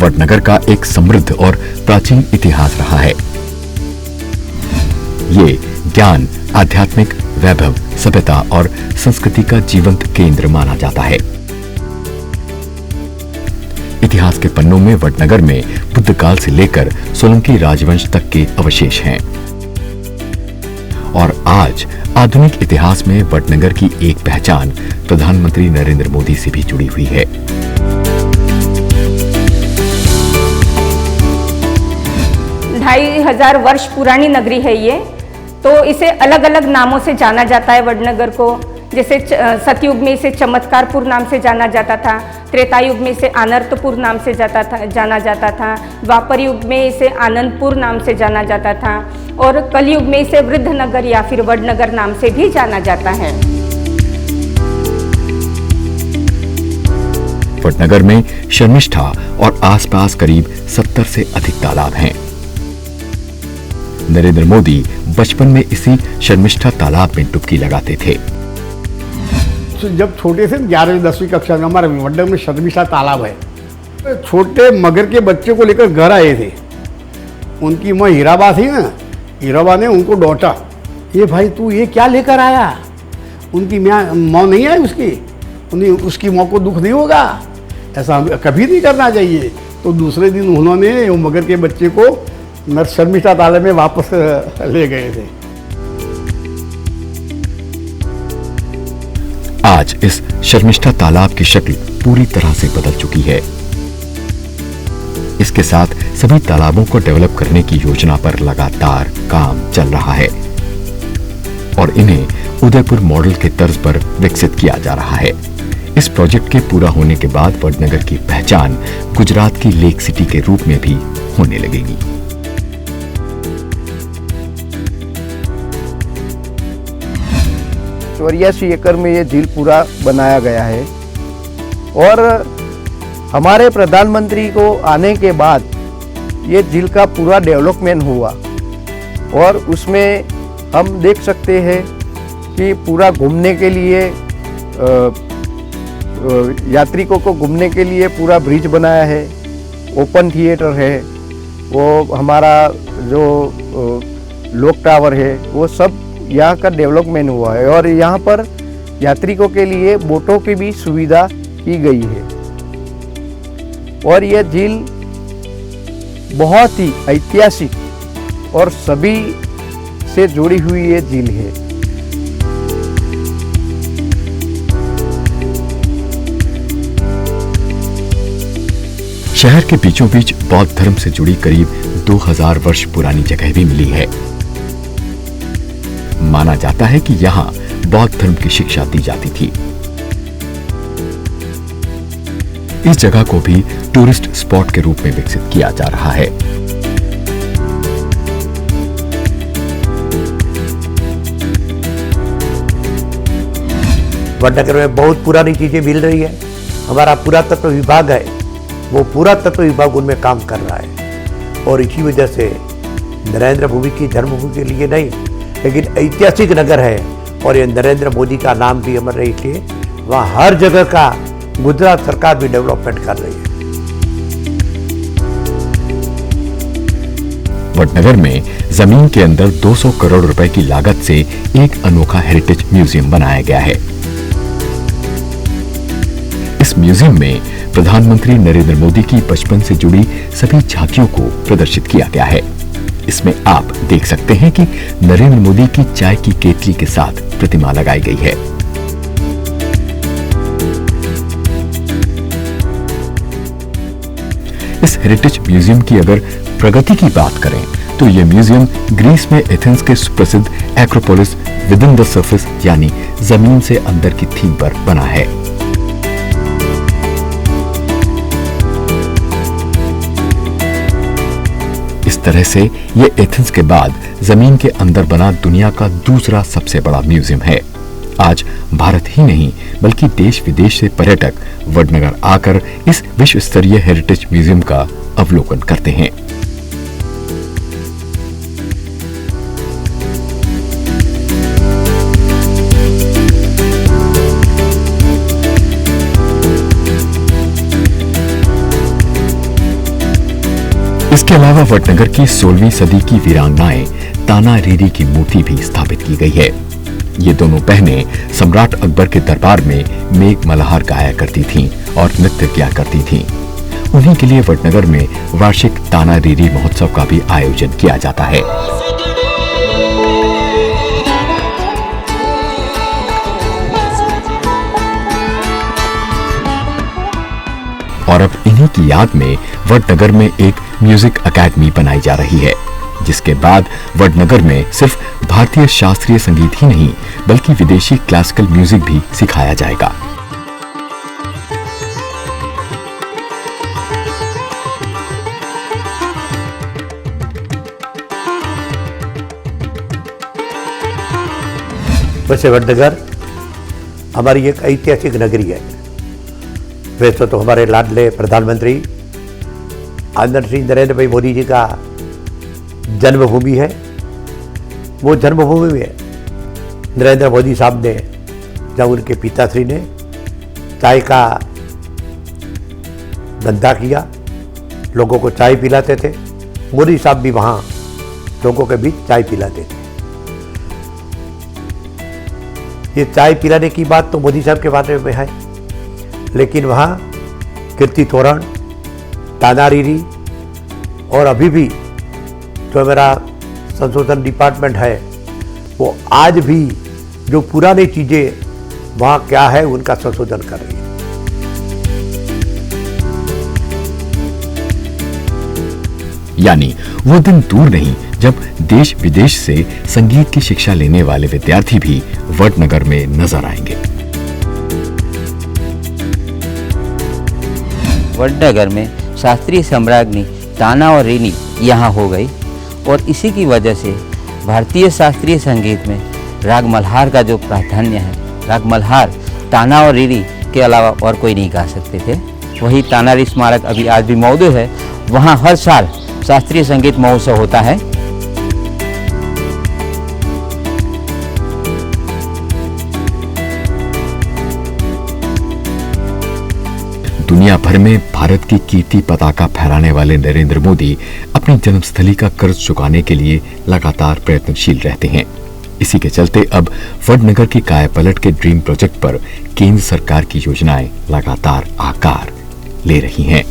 वडनगर का एक समृद्ध और प्राचीन इतिहास रहा है। ये ज्ञान, आध्यात्मिक वैभव, सभ्यता और संस्कृति का जीवंत केंद्र माना जाता है। इतिहास के पन्नों में वडनगर में बुद्ध काल से लेकर सोलंकी राजवंश तक के अवशेष हैं और आज आधुनिक इतिहास में वडनगर की एक पहचान प्रधानमंत्री नरेंद्र मोदी से भी जुड़ी हुई है। ढाई हजार वर्ष पुरानी नगरी है ये, तो इसे अलग अलग नामों से जाना जाता है वडनगर को। जैसे सतयुग में इसे चमत्कारपुर नाम से जाना जाता था, त्रेता युग में इसे अनर्थपुर नाम से जाना जाता था, द्वापर युग में इसे आनंदपुर नाम से जाना जाता था और कलयुग में इसे वृद्धनगर या फिर वडनगर नाम से भी जाना जाता है। वडनगर में शर्मिष्ठा और आसपास करीब 70 से अधिक तालाब हैं। नरेंद्र मोदी बचपन में इसी शर्मिष्ठा तालाब में डुबकी लगाते थे। जब छोटे थे 11वीं 10वीं कक्षा में हमारे वडनगर में शर्मिष्ठा तालाब है। छोटे मगर के बच्चे को लेकर घर आए थे। उनकी माँ हीराबा थी ना, हीराबा ने उनको डांटा, ये भाई तू ये क्या लेकर आया। उनकी माँ नहीं आई उसकी माँ को दुख नहीं होगा, ऐसा कभी नहीं करना चाहिए। तो दूसरे दिन उन्होंने वो मगर के बच्चे को शर्मिष्ठा तालाब में वापस ले गए थे। आज इस शर्मिष्ठा तालाब की शक्ल पूरी तरह से बदल चुकी है। इसके साथ सभी तालाबों को डेवलप करने की योजना पर लगातार काम चल रहा है और इन्हें उदयपुर मॉडल के तर्ज पर विकसित किया जा रहा है। इस प्रोजेक्ट के पूरा होने के बाद वडनगर की पहचान गुजरात की लेक सिटी के रूप में भी होने लगेगी। 84 एकड़ में ये झील पूरा बनाया गया है और हमारे प्रधानमंत्री को आने के बाद ये झील का पूरा डेवलपमेंट हुआ और उसमें हम देख सकते हैं कि पूरा घूमने के लिए यात्रिकों को घूमने के लिए पूरा ब्रिज बनाया है, ओपन थिएटर है, वो हमारा जो लोक टावर है, वो सब यहाँ का डेवलपमेंट हुआ है और यहाँ पर यात्रिकों के लिए बोटों की भी सुविधा की गई है और यह झील बहुत ही ऐतिहासिक और सभी से जुड़ी हुई ये झील है। शहर के बीचों बीच बौद्ध धर्म से जुड़ी करीब 2000 वर्ष पुरानी जगह भी मिली है। माना जाता है कि यहाँ बौद्ध धर्म की शिक्षा दी जाती थी। इस जगह को भी टूरिस्ट स्पॉट के रूप में विकसित किया जा रहा है। वडनगर में बहुत पुरानी चीजें मिल रही है। हमारा पुरातत्व विभाग है, वो पुरातत्व विभाग उनमें काम कर रहा है और इसी वजह से नरेंद्र भूमि की जन्मभूमि के लिए नहीं, लेकिन ऐतिहासिक नगर है और ये नरेंद्र मोदी का नाम भी अमर रही के वहाँ हर जगह का गुजरात सरकार भी डेवलपमेंट कर रही है। वडनगर में जमीन के अंदर 200 करोड़ रुपए की लागत से एक अनोखा हेरिटेज म्यूजियम बनाया गया है। इस म्यूजियम में प्रधानमंत्री नरेंद्र मोदी की बचपन से जुड़ी सभी झांकियों को प्रदर्शित किया गया है। इसमें आप देख सकते हैं कि नरेंद्र मोदी की चाय की केतली के साथ प्रतिमा लगाई गई है। इस हेरिटेज म्यूजियम की अगर प्रगति की बात करें तो यह म्यूजियम ग्रीस में एथेंस के सुप्रसिद्ध Acropolis with in the surface यानी जमीन से अंदर की थीम पर बना है। इस तरह से ये एथेंस के बाद जमीन के अंदर बना दुनिया का दूसरा सबसे बड़ा म्यूजियम है। आज भारत ही नहीं बल्कि देश विदेश से पर्यटक वडनगर आकर इस विश्व स्तरीय हेरिटेज म्यूजियम का अवलोकन करते हैं। इसके अलावा वडनगर की 16वीं सदी की वीरांगनाएं ताना रीरी की मूर्ति भी स्थापित की गई है। ये दोनों बहनें सम्राट अकबर के दरबार में मेघ मल्हार गाया करती थीं और नृत्य किया करती थीं। उन्हीं के लिए वडनगर में वार्षिक ताना रीरी महोत्सव का भी आयोजन किया जाता है। और अब इन्हीं की याद में वडनगर में एक म्यूजिक एकेडमी बनाई जा रही है, जिसके बाद वडनगर में सिर्फ भारतीय शास्त्रीय संगीत ही नहीं बल्कि विदेशी क्लासिकल म्यूजिक भी सिखाया जाएगा। वैसे वडनगर हमारी एक ऐतिहासिक नगरी है। वैसे तो हमारे लाडले प्रधानमंत्री आदरणीय श्री नरेंद्र भाई मोदी जी का जन्मभूमि है। वो जन्मभूमि में नरेंद्र मोदी साहब ने, जब उनके पिताश्री ने चाय का धंधा किया, लोगों को चाय पिलाते थे, मोदी साहब भी वहाँ लोगों के बीच चाय पिलाते थे। ये चाय पिलाने की बात तो मोदी साहब के बारे में है, लेकिन वहाँ कीर्ति तोरण, ताना रीरी और अभी भी जो मेरा संशोधन डिपार्टमेंट है वो आज भी जो पुरानी चीज़ें वहाँ क्या है उनका संशोधन कर रही है। यानी वो दिन दूर नहीं जब देश विदेश से संगीत की शिक्षा लेने वाले विद्यार्थी भी वडनगर में नजर आएंगे। वडनगर में शास्त्रीय सम्राज्ञी ताना और रीनी यहाँ हो गई और इसी की वजह से भारतीय शास्त्रीय संगीत में राग मल्हार का जो प्राधान्य है, राग मल्हार ताना और रीरी के अलावा और कोई नहीं गा सकते थे। वही ताना री स्मारक अभी आज भी मौजूद है। वहाँ हर साल शास्त्रीय संगीत महोत्सव होता है। दुनिया भर में भारत की कीर्ति पताका फहराने वाले नरेंद्र मोदी अपनी जन्मस्थली का कर्ज चुकाने के लिए लगातार प्रयत्नशील रहते हैं। इसी के चलते अब वडनगर की कायापलट के ड्रीम प्रोजेक्ट पर केंद्र सरकार की योजनाएं लगातार आकार ले रही हैं।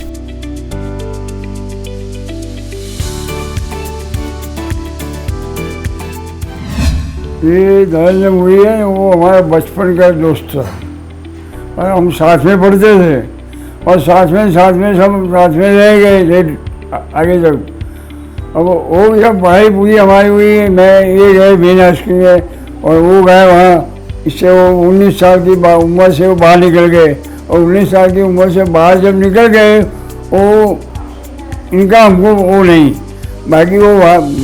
ये नरेंद्र मोदी है, वो हमारा बचपन का दोस्त था और हम साथ में पढ़ते थे और साथ में सब साथ में रह गए थे आगे तक। अब वो जब पढ़ाई पूरी हमारी हुई, मैं ये गए बिना स्कूल में और वो गए वहाँ। इससे वो 19 साल की उम्र से वो बाहर निकल गए और 19 साल की उम्र से बाहर जब निकल गए वो इनका हमको वो नहीं। बाकी वो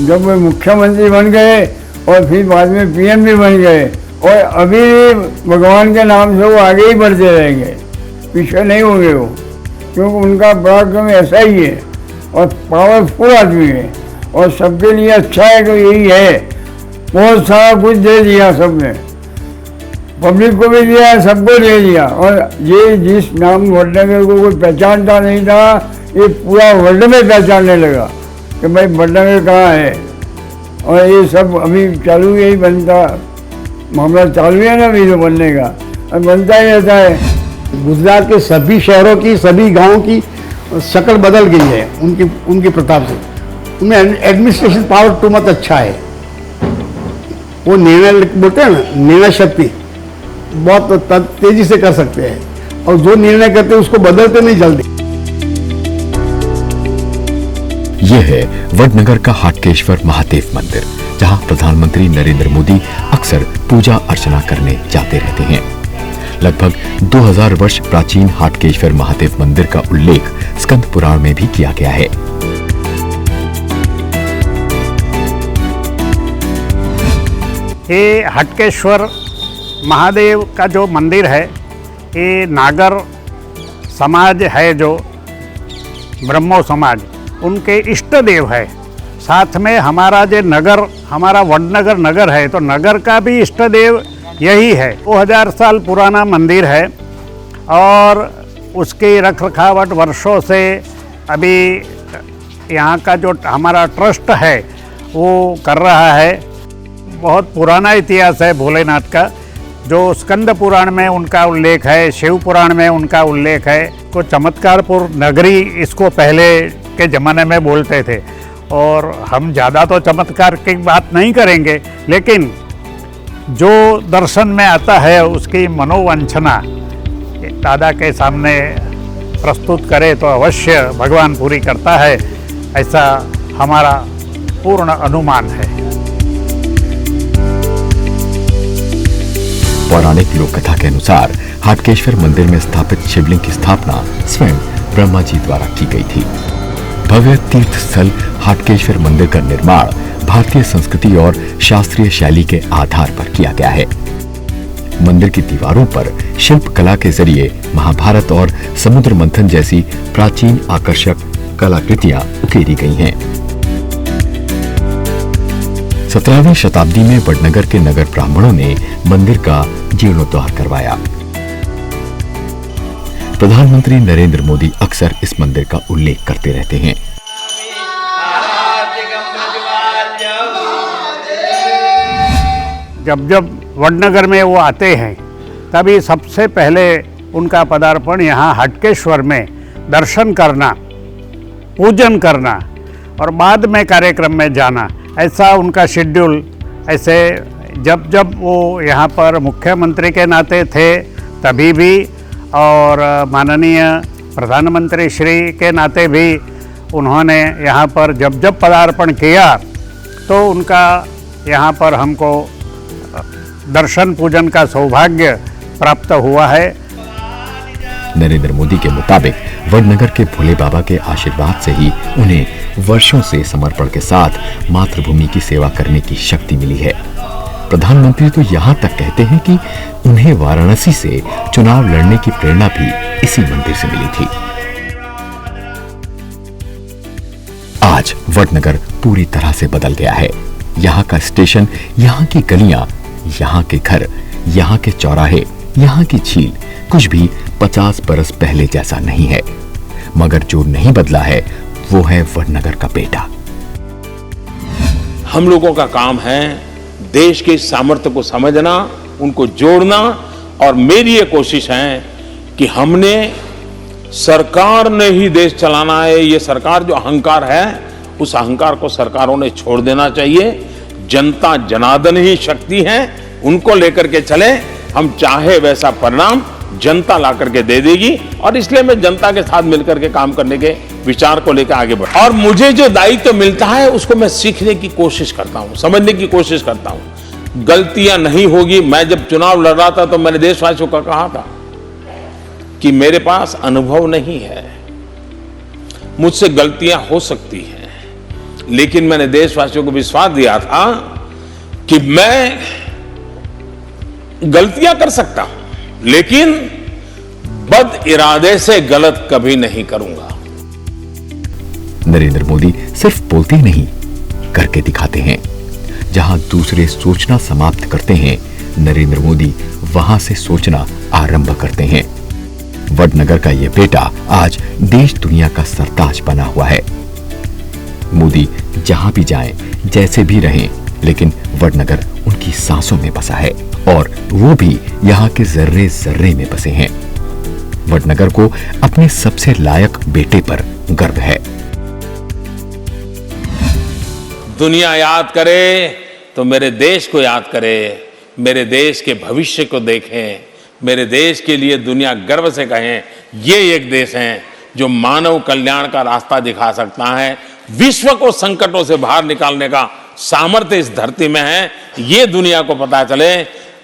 जब वो मुख्यमंत्री बन गए और फिर बाद में PM भी बन गए और अभी भगवान के नाम से वो आगे ही बढ़ते रहेंगे, पीछे नहीं होंगे वो, क्योंकि उनका पराक्रम ऐसा ही है और पावरफुल आदमी है और सबके लिए अच्छा है। तो यही है, बहुत सारा कुछ दे दिया सबने, पब्लिक को भी दिया, सबको दे दिया। और ये जिस नाम वडनगर को कोई पहचानता नहीं था, ये पूरा वर्ल्ड में पहचानने लगा कि भाई वडनगर कहाँ है। और ये सब अभी चालू यही बनता मामला चालू है ना अभी तो बनने का, और बनता ही रहता है। गुजरात के सभी शहरों की, सभी गांवों की शक्ल बदल गई है उनके प्रताप से। उनमें एडमिनिस्ट्रेशन पावर तो मत अच्छा है। वो निर्णय बोलते हैं ना, निर्णय शक्ति बहुत तेजी से कर सकते हैं और जो निर्णय करते हैं उसको बदलते नहीं जल्दी। यह है वडनगर का हाटकेश्वर महादेव मंदिर, जहां प्रधानमंत्री नरेंद्र मोदी अक्सर पूजा अर्चना करने जाते रहते हैं। लगभग 2000 वर्ष प्राचीन हाटकेश्वर महादेव मंदिर का उल्लेख स्कंद पुराण में भी किया गया है। ये हाटकेश्वर महादेव का जो मंदिर है, ये नागर समाज है, जो ब्रह्मो समाज, उनके इष्ट देव है। साथ में हमारा जो नगर, हमारा वडनगर नगर है, तो नगर का भी इष्ट देव यही है। 2000 साल पुराना मंदिर है और उसकी रख रखावट वर्षों से अभी यहाँ का जो हमारा ट्रस्ट है वो कर रहा है। बहुत पुराना इतिहास है भोलेनाथ का, जो स्कंद पुराण में उनका उल्लेख है, शिव पुराण में उनका उल्लेख है। को चमत्कारपुर नगरी इसको पहले के ज़माने में बोलते थे, और हम ज़्यादा तो चमत्कार की बात नहीं करेंगे, लेकिन जो दर्शन में आता है उसकी मनोवांछना दादा के सामने प्रस्तुत करे तो अवश्य भगवान पूरी करता है, ऐसा हमारा पूर्ण अनुमान है। पौराणिक लोक कथा के अनुसार हाटकेश्वर मंदिर में स्थापित शिवलिंग की स्थापना स्वयं ब्रह्मा जी द्वारा की गई थी। भव्य तीर्थ स्थल हाटकेश्वर मंदिर का निर्माण भारतीय संस्कृति और शास्त्रीय शैली के आधार पर किया गया है। मंदिर की दीवारों पर शिल्प कला के जरिए महाभारत और समुद्र मंथन जैसी प्राचीन आकर्षक कलाकृतियां उकेरी गई हैं। 17वीं शताब्दी में वडनगर के नगर ब्राह्मणों ने मंदिर का जीर्णोद्धार करवाया। प्रधानमंत्री नरेंद्र मोदी अक्सर इस मंदिर का उल्लेख करते रहते हैं। जब जब वडनगर में वो आते हैं तभी सबसे पहले उनका पदार्पण यहाँ हाटकेश्वर में दर्शन करना, पूजन करना और बाद में कार्यक्रम में जाना, ऐसा उनका शेड्यूल। ऐसे जब जब वो यहाँ पर मुख्यमंत्री के नाते थे तभी भी, और माननीय प्रधानमंत्री श्री के नाते भी उन्होंने यहाँ पर जब जब पदार्पण किया तो उनका यहाँ पर हमको दर्शन पूजन का सौभाग्य प्राप्त हुआ है। नरेंद्र मोदी के मुताबिक वडनगर के भोले बाबा के आशीर्वाद से ही उन्हें वर्षों से समर्पण के साथ मातृभूमि की सेवा करने की शक्ति मिली है। प्रधानमंत्री तो यहाँ तक कहते हैं कि उन्हें वाराणसी से चुनाव लड़ने की प्रेरणा भी इसी मंदिर से मिली थी। आज वडनगर पूरी तरह से बदल गया है। यहाँ का स्टेशन, यहाँ की गलियां, यहाँ के घर, यहाँ के चौराहे, यहाँ की झील कुछ भी 50 बरस पहले जैसा नहीं है। मगर जो नहीं बदला है वो है वडनगर का बेटा। हम लोगों का काम है देश के सामर्थ्य को समझना, उनको जोड़ना, और मेरी ये कोशिश है कि हमने सरकार ने ही देश चलाना है, ये सरकार जो अहंकार है उस अहंकार को सरकारों ने छोड़ देना चाहिए। जनता जनार्दन ही शक्ति है, उनको लेकर के चले, हम चाहे वैसा परिणाम जनता ला करके दे देगी, और इसलिए मैं जनता के साथ मिलकर के काम करने के विचार को लेकर आगे बढ़, और मुझे जो दायित्व मिलता है उसको मैं सीखने की कोशिश करता हूं, समझने की कोशिश करता हूं। गलतियां नहीं होगी। मैं जब चुनाव लड़ रहा था तो मैंने देशवासियों को कहा था कि मेरे पास अनुभव नहीं है, मुझसे गलतियां हो सकती हैं, लेकिन मैंने देशवासियों को विश्वास दिया था कि मैं गलतियां कर सकता हूं, लेकिन बद इरादे से गलत कभी नहीं करूंगा। नरेंद्र मोदी सिर्फ बोलते ही नहीं, करके दिखाते हैं। जहां दूसरे सोचना समाप्त करते हैं, नरेंद्र मोदी वहां से सोचना आरंभ करते हैं। वडनगर का यह बेटा आज देश दुनिया का सरताज बना हुआ है। मोदी जहां भी जाएं, जैसे भी रहें, लेकिन वडनगर उनकी सांसों में बसा है, और वो भी यहाँ के जर्रे जर्रे में बसे हैं। वडनगर को अपने सबसे लायक बेटे पर गर्व है। दुनिया याद करे तो मेरे देश को याद करे, मेरे देश के भविष्य को देखें, मेरे देश के लिए दुनिया गर्व से कहें ये एक देश है जो मानव कल्याण का रास्ता दिखा सकता है, विश्व को संकटों से बाहर निकालने का सामर्थ्य इस धरती में है, ये दुनिया को पता चले।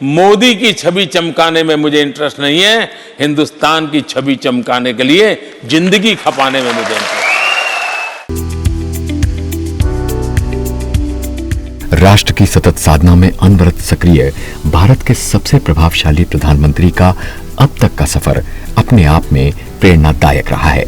मोदी की छवि चमकाने में मुझे इंटरेस्ट नहीं है, हिंदुस्तान की छवि चमकाने के लिए जिंदगी खपाने में मुझे इंटरेस्ट है। राष्ट्र की सतत साधना में अनवरत सक्रिय भारत के सबसे प्रभावशाली प्रधानमंत्री का अब तक का सफर अपने आप में प्रेरणादायक रहा है।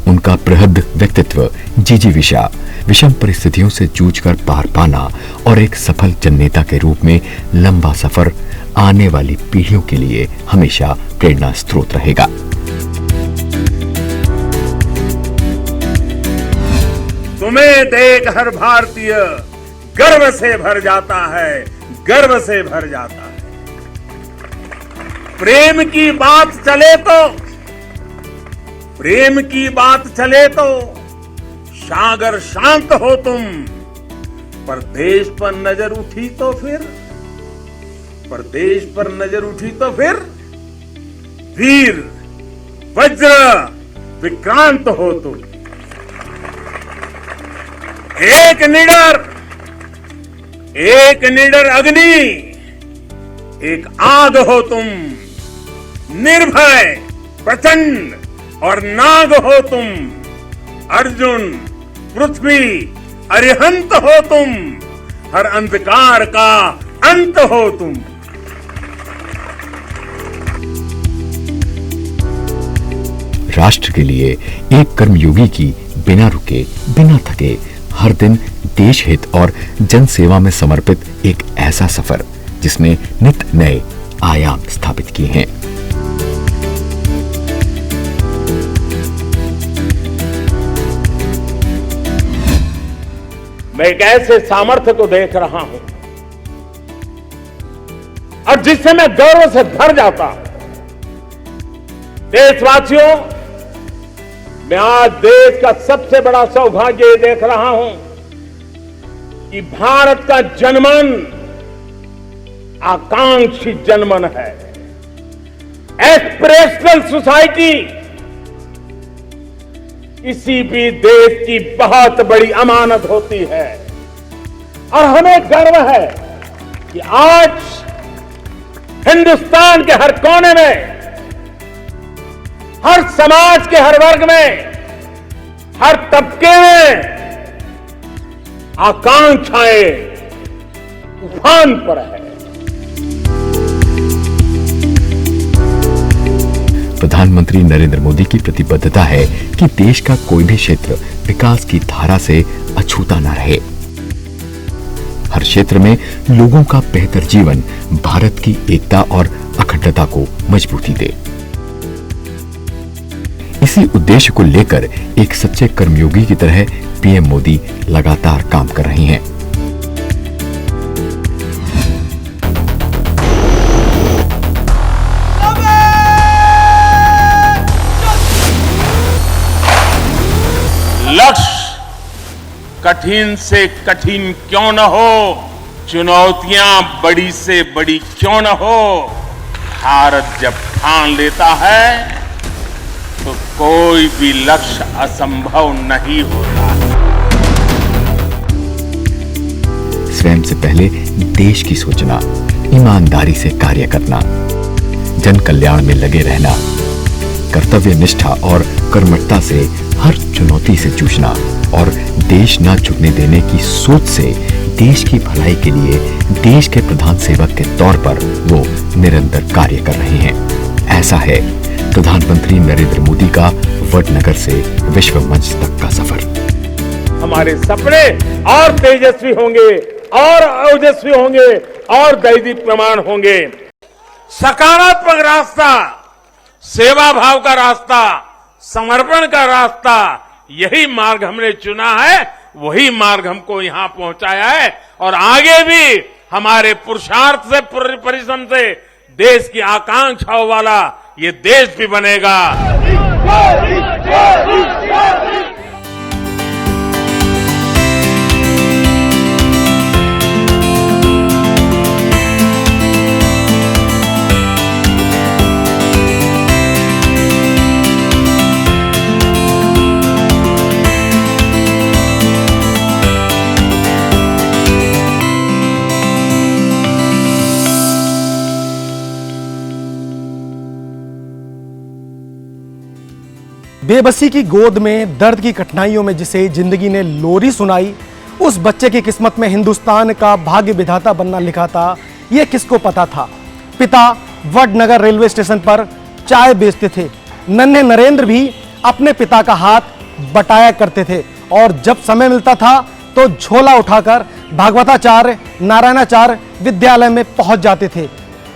उनका बृहद व्यक्तित्व, जिजीविषा, विषम परिस्थितियों से जूझकर पार पाना और एक सफल जननेता के रूप में लंबा सफर आने वाली पीढ़ियों के लिए हमेशा प्रेरणा स्रोत रहेगा। तुम्हें देख हर भारतीय गर्व से भर जाता है, गर्व से भर जाता है। प्रेम की बात चले तो, प्रेम की बात चले तो सागर शांत हो तुम, पर देश पर नजर उठी तो फिर, पर देश पर नजर उठी तो फिर वीर वज्र विक्रांत हो तुम। एक निडर अग्नि, एक आग हो तुम, निर्भय प्रचंड और नाग हो तुम। अर्जुन पृथ्वी अरिहंत हो तुम, हर अंधकार का अंत हो तुम। राष्ट्र के लिए एक कर्मयोगी की बिना रुके बिना थके हर दिन देश हित और जन सेवा में समर्पित एक ऐसा सफर जिसने नित नए आयाम स्थापित किए हैं। मैं एक ऐसे सामर्थ्य को देख रहा हूं और जिससे मैं गौरव से भर जाता हूं। देशवासियों, मैं आज देश का सबसे बड़ा सौभाग्य ये देख रहा हूं कि भारत का जनमन आकांक्षी जनमन है। एस्पिरेशनल सोसाइटी किसी भी देश की बहुत बड़ी अमानत होती है और हमें गर्व है कि आज हिंदुस्तान के हर कोने में, हर समाज के हर वर्ग में, हर तबके में आकांक्षाएं उफान पर है। प्रधानमंत्री नरेंद्र मोदी की प्रतिबद्धता है कि देश का कोई भी क्षेत्र विकास की धारा से अछूता न रहे। हर क्षेत्र में लोगों का बेहतर जीवन भारत की एकता और अखंडता को मजबूती दे। इसी उद्देश्य को लेकर एक सच्चे कर्मयोगी की तरह पीएम मोदी लगातार काम कर रहे हैं। लक्ष्य कठिन से कठिन क्यों न हो, चुनौतियां बड़ी से बड़ी क्यों न हो, भारत जब ठान लेता है तो कोई भी लक्ष्य असंभव नहीं होता। स्वयं से पहले देश की सोचना, ईमानदारी से कार्य करना, जन कल्याण में लगे रहना, कर्तव्य निष्ठा और कर्मठता से हर चुनौती से जूझना और देश न झुकने देने की सोच से देश की भलाई के लिए देश के प्रधान सेवक के तौर पर वो निरंतर कार्य कर रहे हैं। ऐसा है प्रधानमंत्री नरेंद्र मोदी का वडनगर से विश्व मंच तक का सफर। हमारे सपने और तेजस्वी होंगे और ओजस्वी होंगे और दैदीप्यमान होंगे। सकारात्मक रास्ता, सेवा भाव का रास्ता, समर्पण का रास्ता, यही मार्ग हमने चुना है, वही मार्ग हमको यहां पहुंचाया है और आगे भी हमारे पुरुषार्थ से, परिश्रम से देश की आकांक्षाओं वाला ये देश भी बनेगा। बेबसी की गोद में दर्द की कठिनाइयों में जिसे जिंदगी ने लोरी सुनाई, उस बच्चे की किस्मत में हिंदुस्तान का भाग्य विधाता बनना लिखा था, ये किसको पता था। पिता वडनगर रेलवे स्टेशन पर चाय बेचते थे। नन्हे नरेंद्र भी अपने पिता का हाथ बटाया करते थे और जब समय मिलता था तो झोला उठाकर भागवताचार्य नारायणाचार्य विद्यालय में पहुंच जाते थे।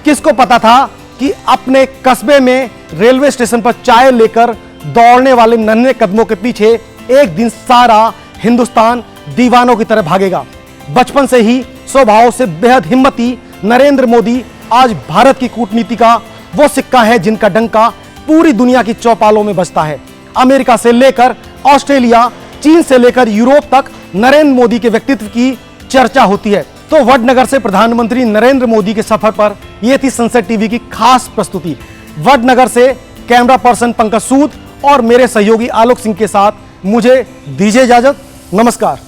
किसको पता था कि अपने कस्बे में रेलवे स्टेशन पर चाय लेकर दौड़ने वाले नन्हे कदमों के पीछे एक दिन सारा हिंदुस्तान दीवानों की तरह भागेगा। बचपन से ही स्वभाव से बेहद हिम्मती नरेंद्र मोदी आज भारत की कूटनीति का वो सिक्का है जिनका डंका पूरी दुनिया की चौपालों में बजता है। अमेरिका से लेकर ऑस्ट्रेलिया, चीन से लेकर यूरोप तक नरेंद्र मोदी के व्यक्तित्व की चर्चा होती है। तो वडनगर से प्रधानमंत्री नरेंद्र मोदी के सफर पर यह थी सनसेट टीवी की खास प्रस्तुति। वडनगर से कैमरा पर्सन पंकज सूद और मेरे सहयोगी आलोक सिंह के साथ मुझे दीजिए इजाजत। नमस्कार।